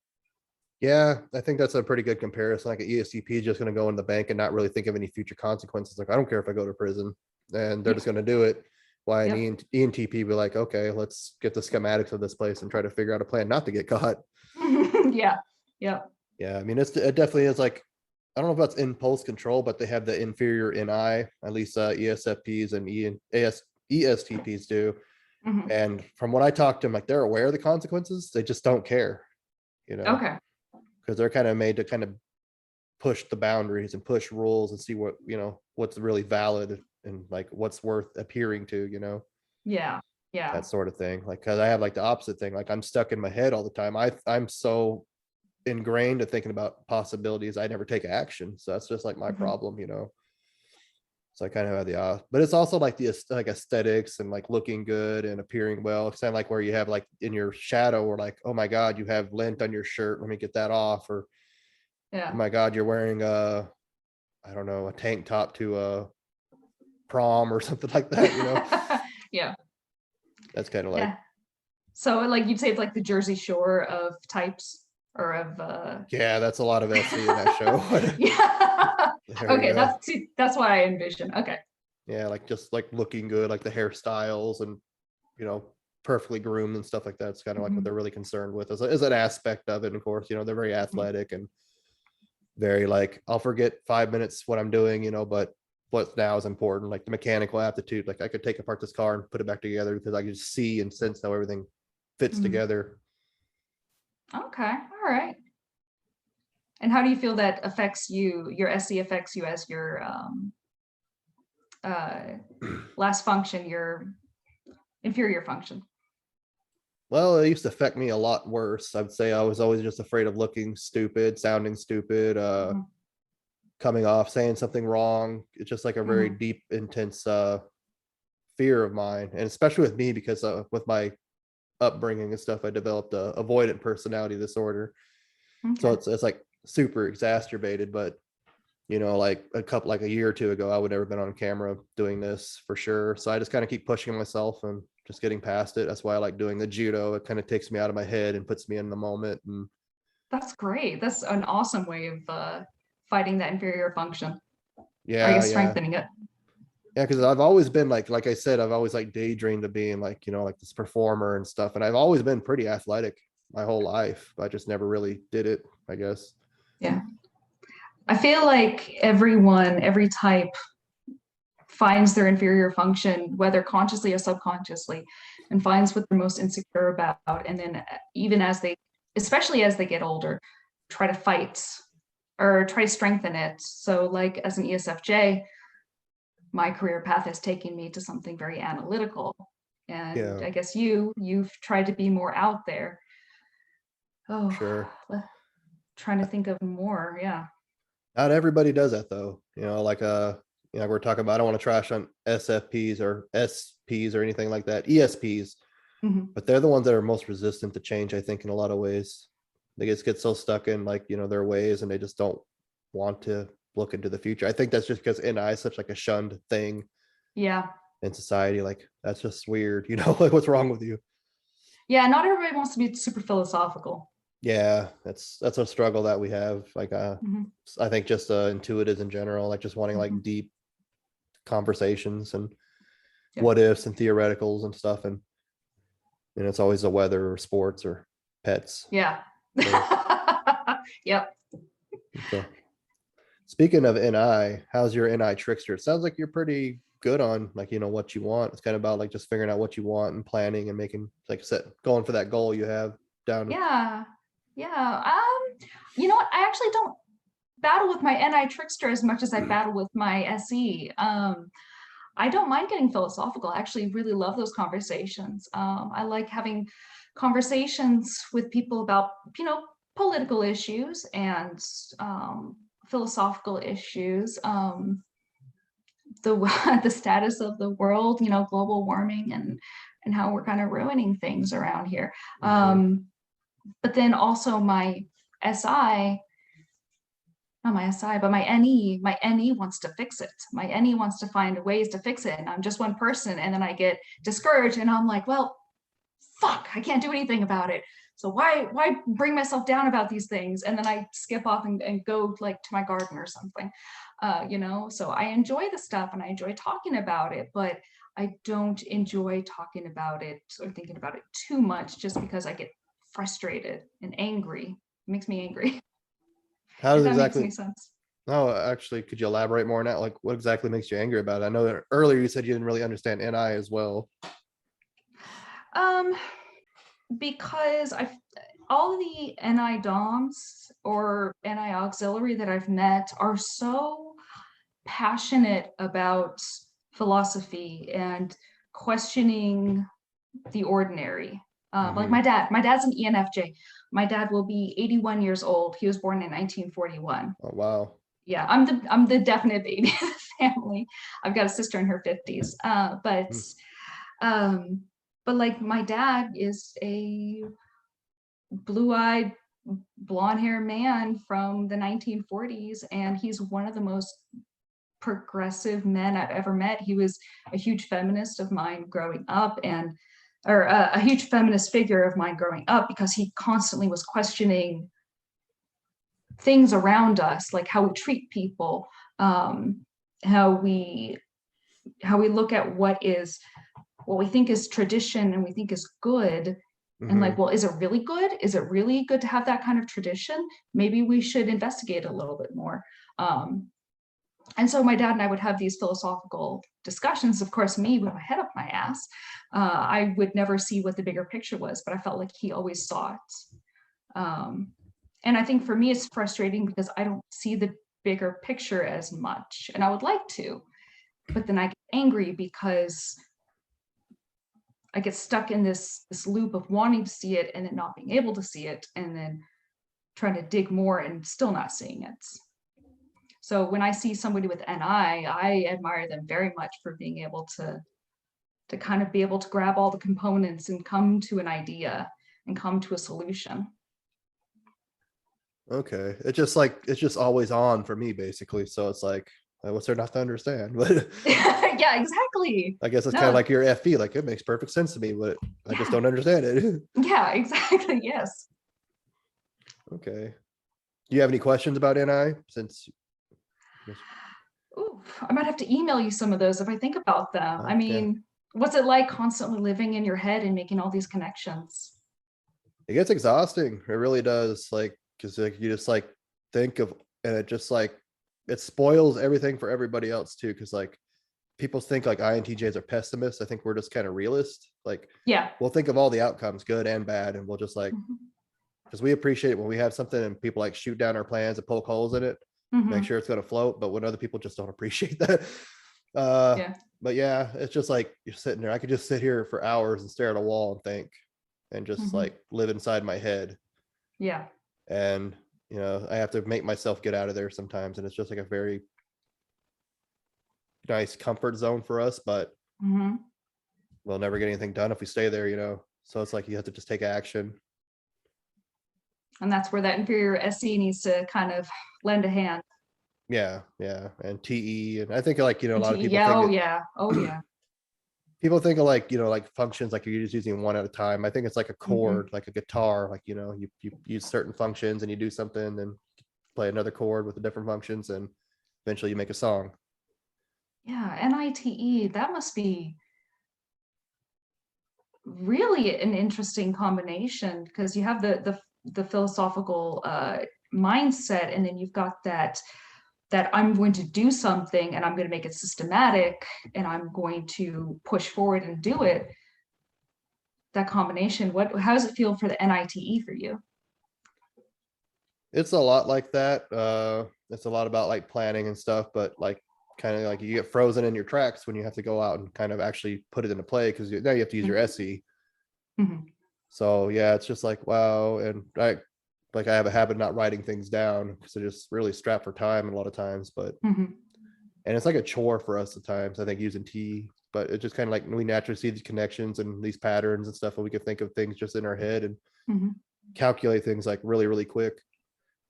Yeah, I think that's a pretty good comparison. Like an ESTP is just going to go in the bank and not really think of any future consequences. Like, I don't care if I go to prison, and they're just going to do it. Why an ENTP be like, okay, let's get the schematics of this place and try to figure out a plan not to get caught. Yeah. I mean, it definitely is like, I don't know if that's impulse control, but they have the inferior NI, at least ESFPs and ESTPs do. Mm-hmm. And from what I talked to them, like they're aware of the consequences. They just don't care, Okay. because they're kind of made to kind of push the boundaries and push rules and see what, what's really valid and like what's worth appearing to, Yeah. that sort of thing. Like, cause I have like the opposite thing. Like I'm stuck in my head all the time. I'm so ingrained to thinking about possibilities. I never take action. So that's just like my problem. So I kind of have but it's also like the like aesthetics and like looking good and appearing well. It's kind of like where you have like in your shadow or like, oh my God, you have lint on your shirt. Let me get that off. Or, oh my God, you're wearing I don't know, a tank top to a prom or something like that, Yeah. That's kind of like, So like you'd say it's like the Jersey Shore of types or of Yeah, that's a lot of SC in that show. yeah. There we Okay, go. that's what I envision. Okay. Yeah, like just like looking good, like the hairstyles and perfectly groomed and stuff like that. It's kind of like what Mhm, they're really concerned with as an aspect of it. And of course, they're very mhm. athletic and very like, I'll forget 5 minutes what I'm doing, but what now is important, like the mechanical aptitude. Like I could take apart this car and put it back together because I can just see and sense how everything fits Mhm. together. Okay, all right. And how do you feel that affects you, your SE affects you as your uh, last function, your inferior function? Well, it used to affect me a lot worse. I'd say I was always just afraid of looking stupid, sounding stupid, Mhm, coming off saying something wrong. It's just like a very mhm. deep, intense fear of mine, and especially with me because with my upbringing and stuff, I developed a avoidant personality disorder. So Okay. it's like super exacerbated. But like a year or two ago, I would never been on camera doing this for sure. So I just kind of keep pushing myself and just getting past it. That's why I like doing the judo. It kind of takes me out of my head and puts me in the moment. And That's great. That's an awesome way of fighting that inferior function, or I yeah, guess yeah. strengthening it. Yeah, because I've always been like I said, I've always like daydreamed of being like, like this performer and stuff. And I've always been pretty athletic my whole life. I just never really did it, I guess. Yeah. I feel like everyone, every type finds their inferior function, whether consciously or subconsciously, and finds what they're most insecure about. And then even as they, especially as they get older, try to fight or try to strengthen it. So like as an ESFJ, my career path has taken me to something very analytical. And Yeah, I guess you've tried to be more out there. Oh, sure. trying to think of more. Yeah. Not everybody does that though. We're talking about, I don't want to trash on SFPs or SPs or anything like that, ESPs, Mhm. but they're the ones that are most resistant to change, I think, in a lot of ways. They just get so stuck in like, their ways, and they just don't want to look into the future. I think that's just because NI is such like a shunned thing Yeah. in society. Like that's just weird, like what's wrong with you? Yeah. Not everybody wants to be super philosophical. Yeah, that's a struggle that we have. Like Mhm. I think just intuitives in general, like just wanting like Mhm. deep conversations and Yeah. what ifs and theoreticals and stuff. And it's always the weather or sports or pets. Yeah. So, Yep. so speaking of NI, how's your NI trickster? It sounds like you're pretty good on like, what you want. It's kind of about like just figuring out what you want and planning and making like going for that goal you have down. Yeah. Yeah. You know what? I actually don't battle with my NI trickster as much as I battle with my SE. I don't mind getting philosophical. I actually really love those conversations. I like having conversations with people about, political issues and philosophical issues. The the status of the world, global warming and how we're kind of ruining things around here. Mhm. But then also my SI, not my SI, but my NE wants to fix it. My NE wants to find ways to fix it. And I'm just one person. And then I get discouraged and I'm like, well, fuck, I can't do anything about it. So why bring myself down about these things? And then I skip off and go like to my garden or something. So I enjoy the stuff and I enjoy talking about it, but I don't enjoy talking about it or thinking about it too much just because I get frustrated and angry. It makes me angry, How if does that makes any exactly? sense. No, actually, could you elaborate more on that? Like, what exactly makes you angry about it? I know that earlier you said you didn't really understand NI as well. Um, because all the NI DOMs or NI auxiliary that I've met are so passionate about philosophy and questioning the ordinary. Like Hmm. my dad's an ENFJ. My dad will be 81 years old. He was born in 1941. Oh, wow. Yeah, I'm the definite baby of the family. I've got a sister in her 50s. Hmm. Um, but like my dad is a blue-eyed, blonde-haired man from the 1940s, and he's one of the most progressive men I've ever met. He was a huge feminist of mine growing up, or a huge feminist figure of mine growing up, because he constantly was questioning things around us, like how we treat people, how we look at what we think is tradition and we think is good. And like, well, is it really good? Is it really good to have that kind of tradition? Maybe we should investigate a little bit more. And so my dad and I would have these philosophical discussions. Of course, me with my head up my ass, I would never see what the bigger picture was, but I felt like he always saw it. And I think for me, it's frustrating because I don't see the bigger picture as much, and I would like to, but then I get angry because I get stuck in this loop of wanting to see it and then not being able to see it, and then trying to dig more and still not seeing it. So when I see somebody with NI, I admire them very much for being able to kind of be able to grab all the components and come to an idea and come to a solution. Okay. It's just always on for me, basically. So it's like, what's there not to understand? But yeah, exactly. I guess it's kind of like your FV, like it makes perfect sense to me, but I just don't understand it. Yeah, exactly. Yes. Okay. Do you have any questions about NI since? Ooh, I might have to email you some of those if I think about them. I mean, what's it like constantly living in your head and making all these connections? It gets exhausting. It really does. Like, because like you just like think of, and it just like it spoils everything for everybody else too. Because like people think like INTJs are pessimists. I think we're just kind of realist. Like, yeah, we'll think of all the outcomes, good and bad, and we'll just like, because we appreciate when we have something and people like shoot down our plans and poke holes in it, make sure it's going to float. But when other people just don't appreciate that, but yeah, it's just like you're sitting there. I could just sit here for hours and stare at a wall and think, and just like live inside my head. Yeah. And you know, I have to make myself get out of there sometimes, and it's just like a very nice comfort zone for us, but we'll never get anything done if we stay there, you know. So it's like you have to just take action. And that's where that inferior SC needs to kind of lend a hand. Yeah, and TE, and I think like, you know, a lot of people think people think of like, you know, like functions like you're just using one at a time. I think it's like a chord, like a guitar, like, you know, you use certain functions and you do something, then play another chord with the different functions, and eventually you make a song. Yeah, NITE, that must be really an interesting combination, because you have the philosophical mindset, and then you've got that I'm going to do something and I'm going to make it systematic and I'm going to push forward and do it. That combination, how does it feel for the NITE for you? It's a lot like that. It's a lot about like planning and stuff, but like kind of like you get frozen in your tracks when you have to go out and kind of actually put it into play, because now you have to use your SE. So yeah, it's just like, wow. And I have a habit of not writing things down because they're just really strapped for time a lot of times, but and it's like a chore for us at times, I think, using T. But it just kind of like we naturally see these connections and these patterns and stuff, and we can think of things just in our head and calculate things like really, really quick.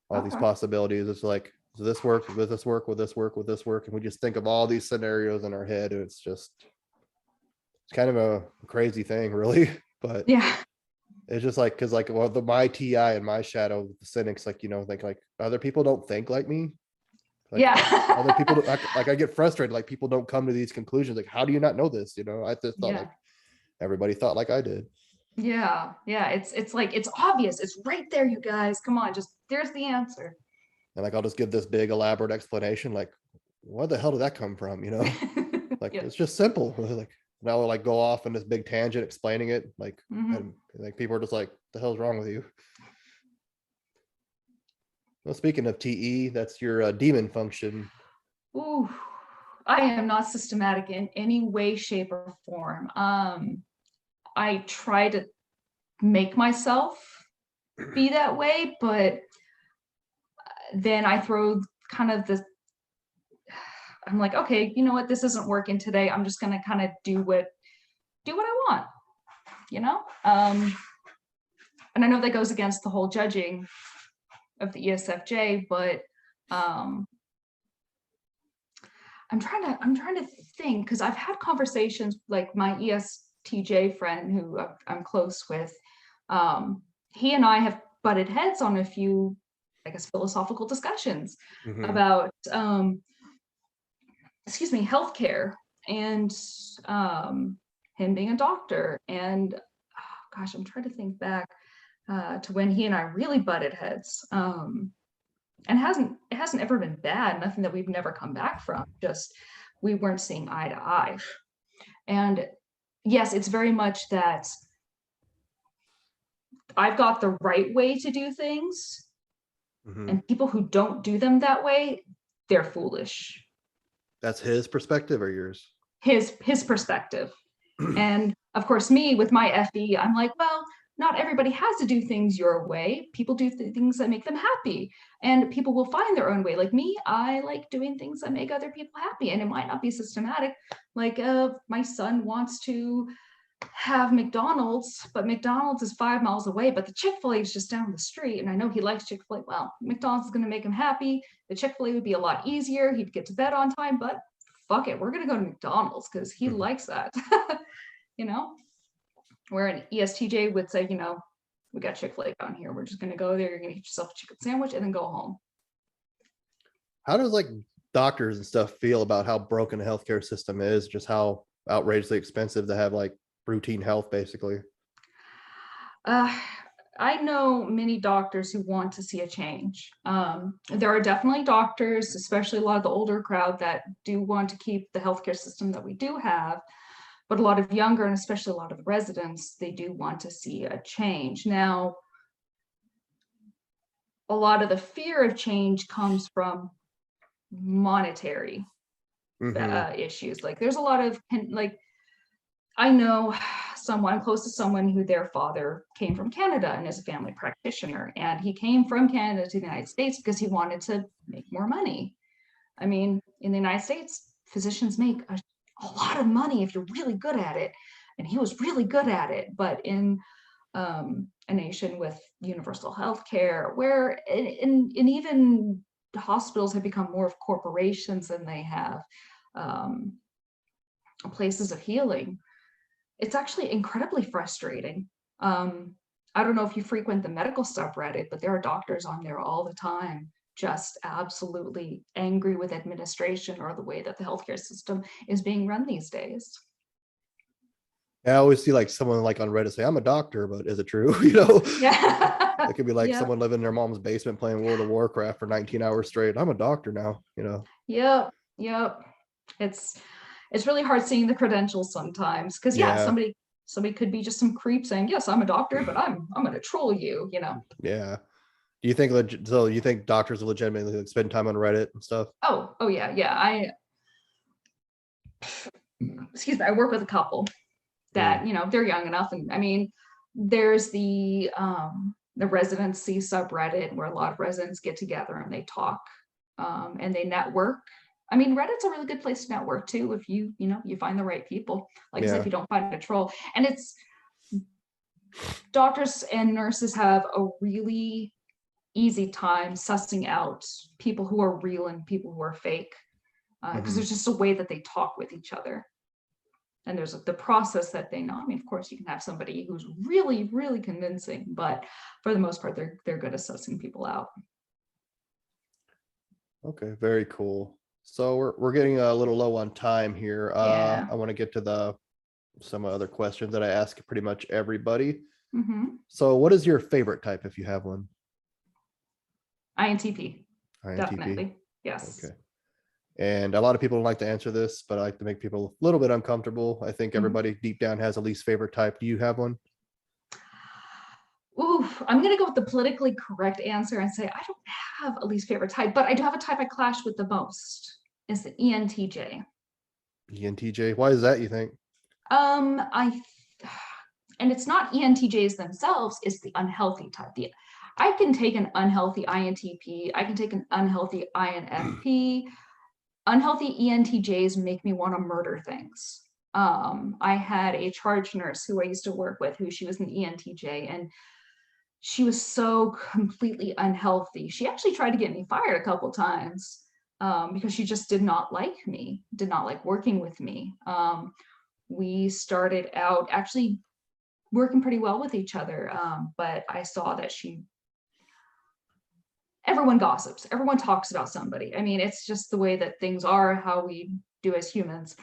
All these possibilities. It's like, does this work? Will this work? Will this work? Will this work? And we just think of all these scenarios in our head, and it's kind of a crazy thing, really. But yeah, it's just like, because like, well, my TI and my shadow, the cynics, like, you know, like other people don't think like me. Like, other people like I get frustrated, like people don't come to these conclusions. Like, how do you not know this? You know, I just thought like everybody thought like I did. Yeah, it's like, it's obvious, it's right there, you guys, come on, just there's the answer. And like I'll just give this big elaborate explanation, like, where the hell did that come from? You know, like it's just simple. Like now I'll like go off in this big tangent explaining it, like, and like people are just like, the hell's wrong with you? Well, speaking of TE, that's your demon function. Ooh, I am not systematic in any way, shape, or form. I try to make myself be that way, but then I throw kind of this, I'm like, okay, you know what, this isn't working today. I'm just gonna kind of do what I want, you know? And I know that goes against the whole judging of the ESFJ, but I'm trying to think, because I've had conversations like my ESTJ friend who I'm close with. He and I have butted heads on a few I guess, philosophical discussions Mhm. about, healthcare and him being a doctor. And gosh, I'm trying to think back to when he and I really butted heads. And it hasn't ever been bad, nothing that we've never come back from, just we weren't seeing eye to eye. And yes, it's very much that I've got the right way to do things, Mhm. and people who don't do them that way, they're foolish. That's his perspective or yours? His perspective. And of course, me with my FE, I'm like, well, not everybody has to do things your way. People do things that make them happy, and people will find their own way. Like me, I like doing things that make other people happy, and it might not be systematic. Like my son wants to have McDonald's, but McDonald's is 5 miles away, but the Chick-fil-A is just down the street. And I know he likes Chick-fil-A. Well, McDonald's is going to make him happy. The Chick-fil-A would be a lot easier. He'd get to bed on time, but fuck it, we're going to go to McDonald's because he likes that. You know, where an ESTJ would say, we got Chick-fil-A down here. We're just going to go there. You're going to get yourself a chicken sandwich and then go home. How does like doctors and stuff feel about how broken the healthcare system is? Just how outrageously expensive to have like routine health, basically. I know many doctors who want to see a change. There are definitely doctors, especially a lot of the older crowd, that do want to keep the healthcare system that we do have. But a lot of younger, and especially a lot of the residents, they do want to see a change. Now, a lot of the fear of change comes from monetary Mhm. issues. Like there's a lot of, like, I know someone close to someone who their father came from Canada and is a family practitioner. And he came from Canada to the United States because he wanted to make more money. I mean, in the United States, physicians make a lot of money if you're really good at it. And he was really good at it. But in a nation with universal health care, where in even hospitals have become more of corporations than they have places of healing, it's actually incredibly frustrating. I don't know if you frequent the medical subreddit, but there are doctors on there all the time just absolutely angry with administration or the way that the healthcare system is being run these days. I always see like someone like on Reddit say, "I'm a doctor," but is it true? You know, Yeah. it could be like Yep. someone living in their mom's basement playing World of Warcraft for 19 hours straight. I'm a doctor now, you know. Yep. Yep. It's really hard seeing the credentials sometimes, because yeah, Yeah, somebody could be just some creep saying, yes, I'm a doctor, but I'm gonna troll you. yeah. Do you think so? You think doctors legitimately like, spend time on Reddit and stuff? Oh yeah, yeah. I work with a couple Mm, that, they're young enough, and I mean, there's the residency subreddit where a lot of residents get together and they talk, and they network. I mean, Reddit's a really good place to network too if you find the right people. Like I said, if yeah. you don't find a troll. And it's doctors and nurses have a really easy time sussing out people who are real and people who are fake, because Hmm. there's just a way that they talk with each other. And there's the process that they know. I mean, of course, you can have somebody who's really, really convincing, but for the most part, they're good at sussing people out. Okay, very cool. So we're getting a little low on time here. Yeah. I want to get to the some other questions that I ask pretty much everybody. Mm-hmm. So what is your favorite type if you have one? INTP, INTP. definitely. Yes. Okay. And a lot of people don't like to answer this, but I like to make people a little bit uncomfortable. I think Mm-hmm. everybody deep down has a least favorite type. Do you have one? Ooh, I'm gonna go with the politically correct answer and say I don't have a least favorite type, but I do have a type I clash with the most. Is the ENTJ. ENTJ. Why is that, you think? I and it's not ENTJs themselves, it's the unhealthy type. I can take an unhealthy INTP, I can take an unhealthy INFP. Unhealthy ENTJs make me want to murder things. I had a charge nurse who I used to work with, who she was an ENTJ, and she was so completely unhealthy. She actually tried to get me fired a couple times, because she just did not like me, did not like working with me. We started out actually working pretty well with each other, but I saw that everyone gossips, everyone talks about somebody. I mean, it's just the way that things are, how we do as humans.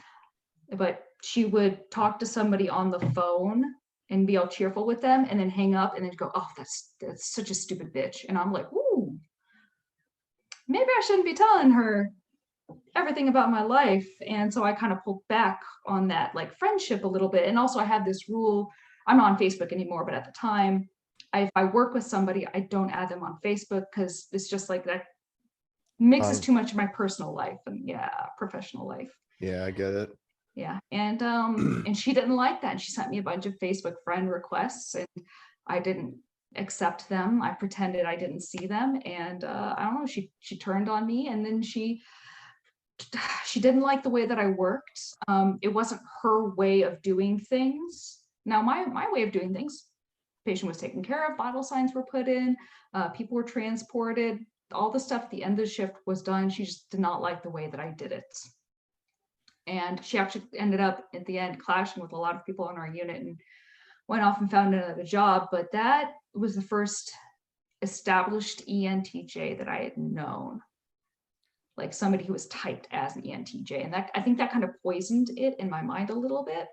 But she would talk to somebody on the phone and be all cheerful with them and then hang up and then go, oh, that's such a stupid bitch. And I'm like, ooh, maybe I shouldn't be telling her everything about my life. And so I kind of pulled back on that like friendship a little bit. And also I have this rule, I'm not on Facebook anymore, but at the time, if I work with somebody, I don't add them on Facebook because it's just like that mixes too much of my personal life and professional life. Yeah, I get it. Yeah. And she didn't like that. And she sent me a bunch of Facebook friend requests and I didn't accept them. I pretended I didn't see them. And I don't know, she turned on me and then she didn't like the way that I worked. It wasn't her way of doing things. Now, my way of doing things, patient was taken care of, vital signs were put in, people were transported, all the stuff at the end of the shift was done. She just did not like the way that I did it. And she actually ended up at the end clashing with a lot of people in our unit and went off and found another job. But that was the first established ENTJ that I had known, like somebody who was typed as an ENTJ. And that, I think that kind of poisoned it in my mind a little bit.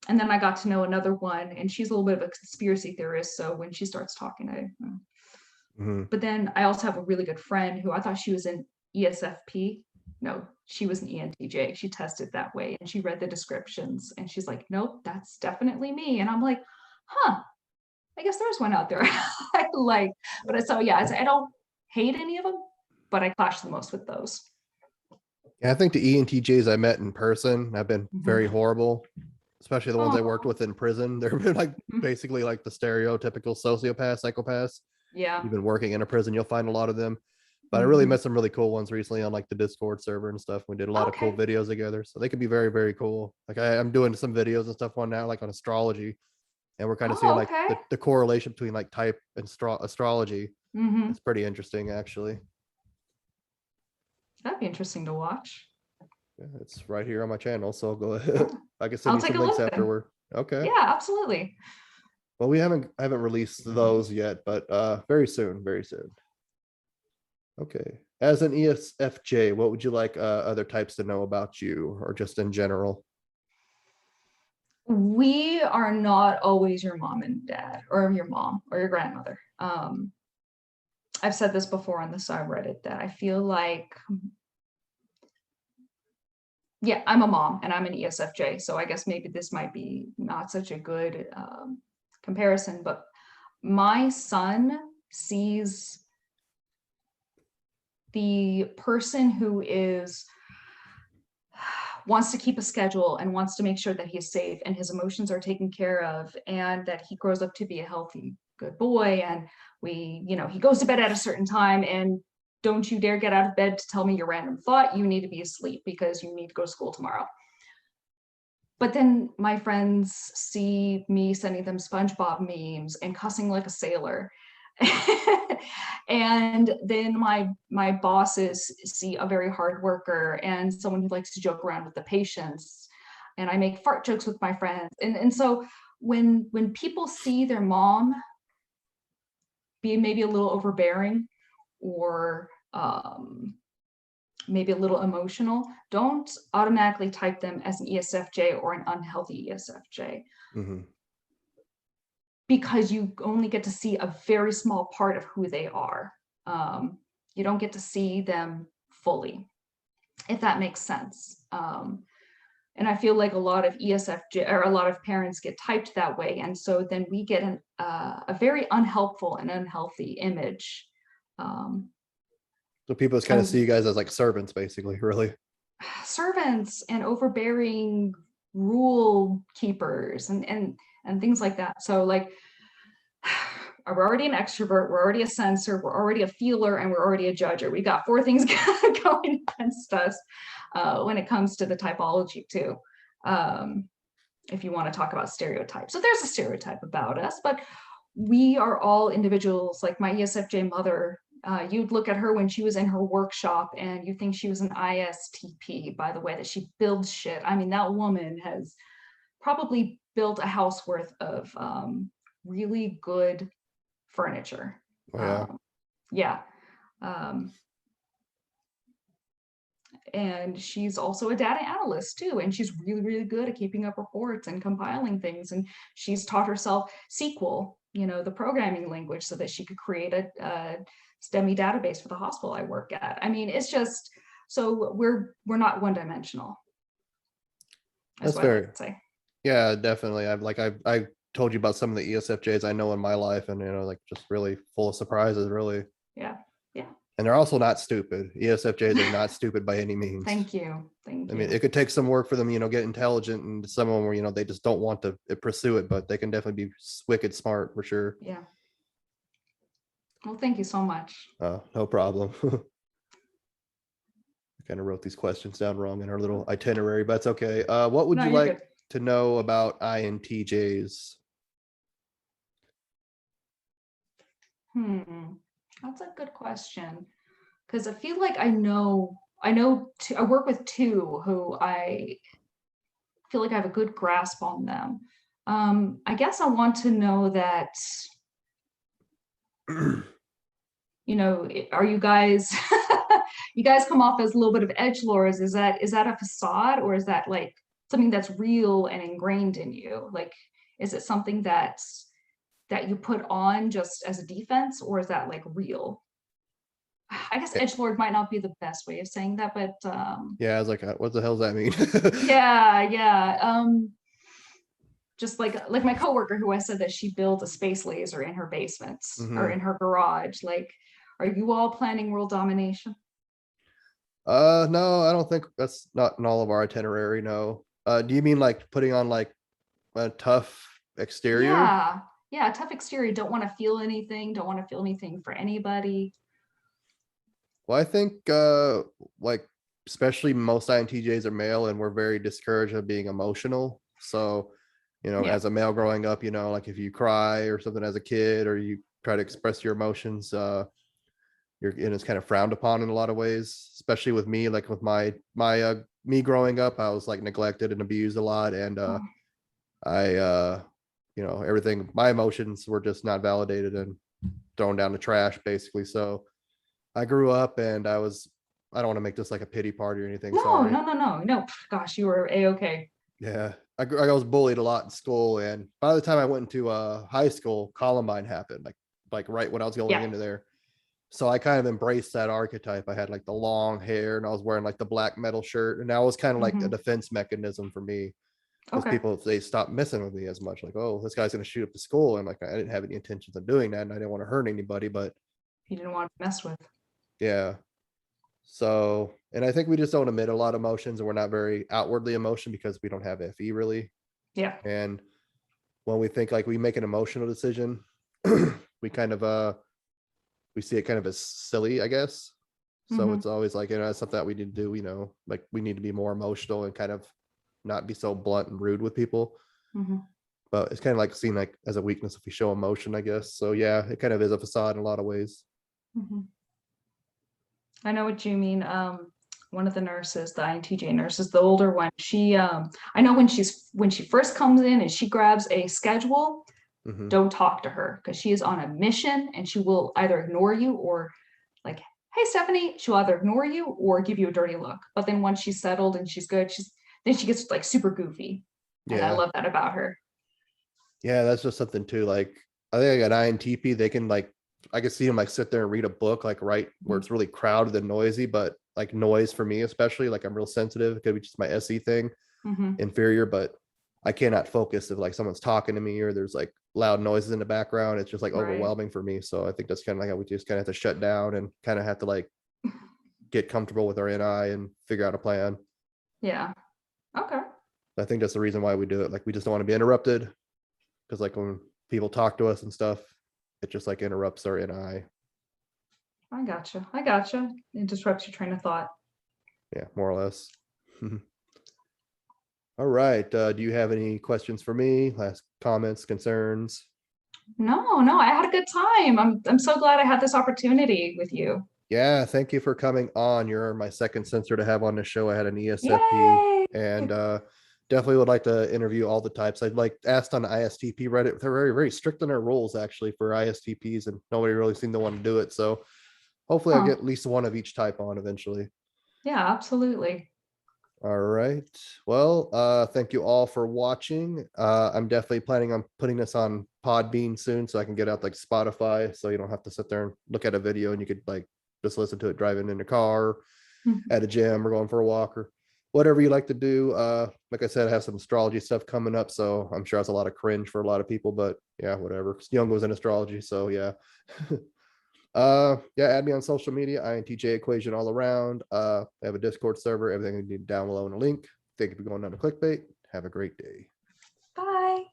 And then I got to know another one, and she's a little bit of a conspiracy theorist. So when she starts talking, But then I also have a really good friend who I thought she was an ESFP. No, she was an ENTJ. She tested that way and she read the descriptions and she's like, nope, that's definitely me. And I'm like, huh, I guess there's one out there I like. But so yeah, I don't hate any of them, but I clash the most with those. Yeah, I think the ENTJs I met in person have been very horrible, especially the ones I worked with in prison. They're like basically like the stereotypical sociopath, psychopaths. Yeah. You've been working in a prison, you'll find a lot of them. But I really met some really cool ones recently on like the Discord server and stuff. We did a lot of cool videos together. So they can be very, very cool. Like I'm doing some videos and stuff on now, like on astrology. And we're kind of seeing like the correlation between like type and astrology. It's pretty interesting, actually. That'd be interesting to watch. Yeah, it's right here on my channel. So go ahead. I can send you some links afterward. Okay. Yeah, absolutely. Well, I haven't released those yet, but very soon, very soon. Okay. As an ESFJ, what would you like other types to know about you or just in general? We are not always your mom and dad or your mom or your grandmother. I've said this before on the subreddit that I feel like, yeah, I'm a mom and I'm an ESFJ. So I guess maybe this might be not such a good comparison, but my son sees the person who wants to keep a schedule and wants to make sure that he's safe and his emotions are taken care of and that he grows up to be a healthy, good boy. And he goes to bed at a certain time and don't you dare get out of bed to tell me your random thought. You need to be asleep because you need to go to school tomorrow. But then my friends see me sending them SpongeBob memes and cussing like a sailor. And then my bosses see a very hard worker and someone who likes to joke around with the patients, and I make fart jokes with my friends. And so when people see their mom be maybe a little overbearing or maybe a little emotional, don't automatically type them as an ESFJ or an unhealthy ESFJ. Because you only get to see a very small part of who they are. You don't get to see them fully, if that makes sense. And I feel like a lot of ESFJ or a lot of parents get typed that way. And so then we get a very unhelpful and unhealthy image. So people just kind of see you guys as like servants, basically, really. Servants and overbearing rule keepers and things like that. So like, we're already an extrovert, we're already a sensor, we're already a feeler, and we're already a judger. We got 4 things going against us when it comes to the typology too. If you want to talk about stereotypes. So there's a stereotype about us, but we are all individuals. Like my ESFJ mother, you'd look at her when she was in her workshop and you think she was an ISTP by the way that she builds shit. I mean, that woman has probably built a house worth of really good furniture. Oh, yeah. Yeah. And she's also a data analyst too, and she's really, really good at keeping up reports and compiling things. And she's taught herself SQL, the programming language, so that she could create a STEMI database for the hospital I work at. I mean, it's just, so we're not one-dimensional. That's fair. I would say. Yeah, definitely. I told you about some of the ESFJs I know in my life, and like just really full of surprises, really. Yeah. Yeah. And they're also not stupid. ESFJs are not stupid by any means. Thank you. I mean, it could take some work for them, get intelligent, and some of them where, they just don't want to pursue it, but they can definitely be wicked smart for sure. Yeah. Well, thank you so much. No problem. I kind of wrote these questions down wrong in our little itinerary, but it's okay. What would you like to know about INTJs? That's a good question, because I feel like I work with two who I feel like I have a good grasp on them. I guess I want to know that, are you guys, you guys come off as a little bit of edgelords. Is that a facade, or is that like something that's real and ingrained in you? Like, is it something that you put on just as a defense, or is that like real? I guess edgelord might not be the best way of saying that, but yeah, I was like, what the hell does that mean? yeah. Just like my coworker who I said that she built a space laser in her basement or in her garage. Like, are you all planning world domination? No, I don't think that's not in all of our itinerary. No. Do you mean like putting on like a tough exterior? Yeah, tough exterior. Don't want to feel anything. Don't want to feel anything for anybody. Well, I think like especially most INTJs are male, and we're very discouraged of being emotional. So, as a male growing up, like if you cry or something as a kid, or you try to express your emotions, it's kind of frowned upon in a lot of ways, especially with me. Like with my me growing up, I was like neglected and abused a lot, and I everything, my emotions were just not validated and thrown down the trash basically. So I grew up, and I don't want to make this like a pity party or anything. No. Gosh, you were a-okay. Yeah, I was bullied a lot in school, and by the time I went into high school, Columbine happened, like right when I was going into there. So I kind of embraced that archetype. I had like the long hair, and I was wearing like the black metal shirt, and that was kind of like a defense mechanism for me, because people, they stopped messing with me as much. Like, oh, this guy's gonna shoot up the school, and like I didn't have any intentions of doing that, and I didn't want to hurt anybody, but you didn't want to mess with. Yeah. So, and I think we just don't emit a lot of emotions, and we're not very outwardly emotion because we don't have FE really. Yeah. And when we think like we make an emotional decision, we kind of we see it kind of as silly, I guess. So it's always like, it's something that we need to do, like we need to be more emotional and kind of not be so blunt and rude with people. But it's kind of like seen like as a weakness if we show emotion, I guess. So yeah, it kind of is a facade in a lot of ways. I know what you mean. One of the nurses, the INTJ nurses, the older one, she I know when she first comes in and she grabs a schedule, don't talk to her, because she is on a mission, and she will either ignore you or like, hey Stephanie, she'll either ignore you or give you a dirty look. But then once she's settled and she's good, then she gets like super goofy. And I love that about her. Yeah, that's just something too. Like I think I got INTP, they can like, I can see them like sit there and read a book like right where it's really crowded and noisy, but like noise for me especially, like I'm real sensitive. It could be just my SE thing, inferior, but I cannot focus if like someone's talking to me or there's like loud noises in the background. It's just like overwhelming for me. So I think that's kind of like how we just kind of have to shut down and kind of have to like get comfortable with our NI and figure out a plan. Yeah. Okay. I think that's the reason why we do it. Like we just don't want to be interrupted, because like when people talk to us and stuff, it just like interrupts our NI. I gotcha. It disrupts your train of thought. Yeah, more or less. All right. Do you have any questions for me? Last comments, concerns? No, I had a good time. I'm so glad I had this opportunity with you. Yeah, thank you for coming on. You're my second sensor to have on the show. I had an ESFP, and definitely would like to interview all the types. I'd like asked on the ISTP Reddit. They're very, very strict on their rules actually for ISTPs, and nobody really seemed to want to do it. So hopefully I'll Oh, get at least one of each type on eventually. yeah, absolutely. All right. Well, thank you all for watching. I'm definitely planning on putting this on Podbean soon so I can get out like Spotify so you don't have to sit there and look at a video and you could like just listen to it driving in the car, Mhm. at a gym, or going for a walk, or whatever you like to do. Like I said, I have some astrology stuff coming up, so I'm sure it's a lot of cringe for a lot of people, but yeah, whatever. Young was in astrology, so yeah. Yeah, add me on social media, INTJ equation all around. I have a Discord server, everything you need down below in a link. Thank you for going down to clickbait. Have a great day. Bye.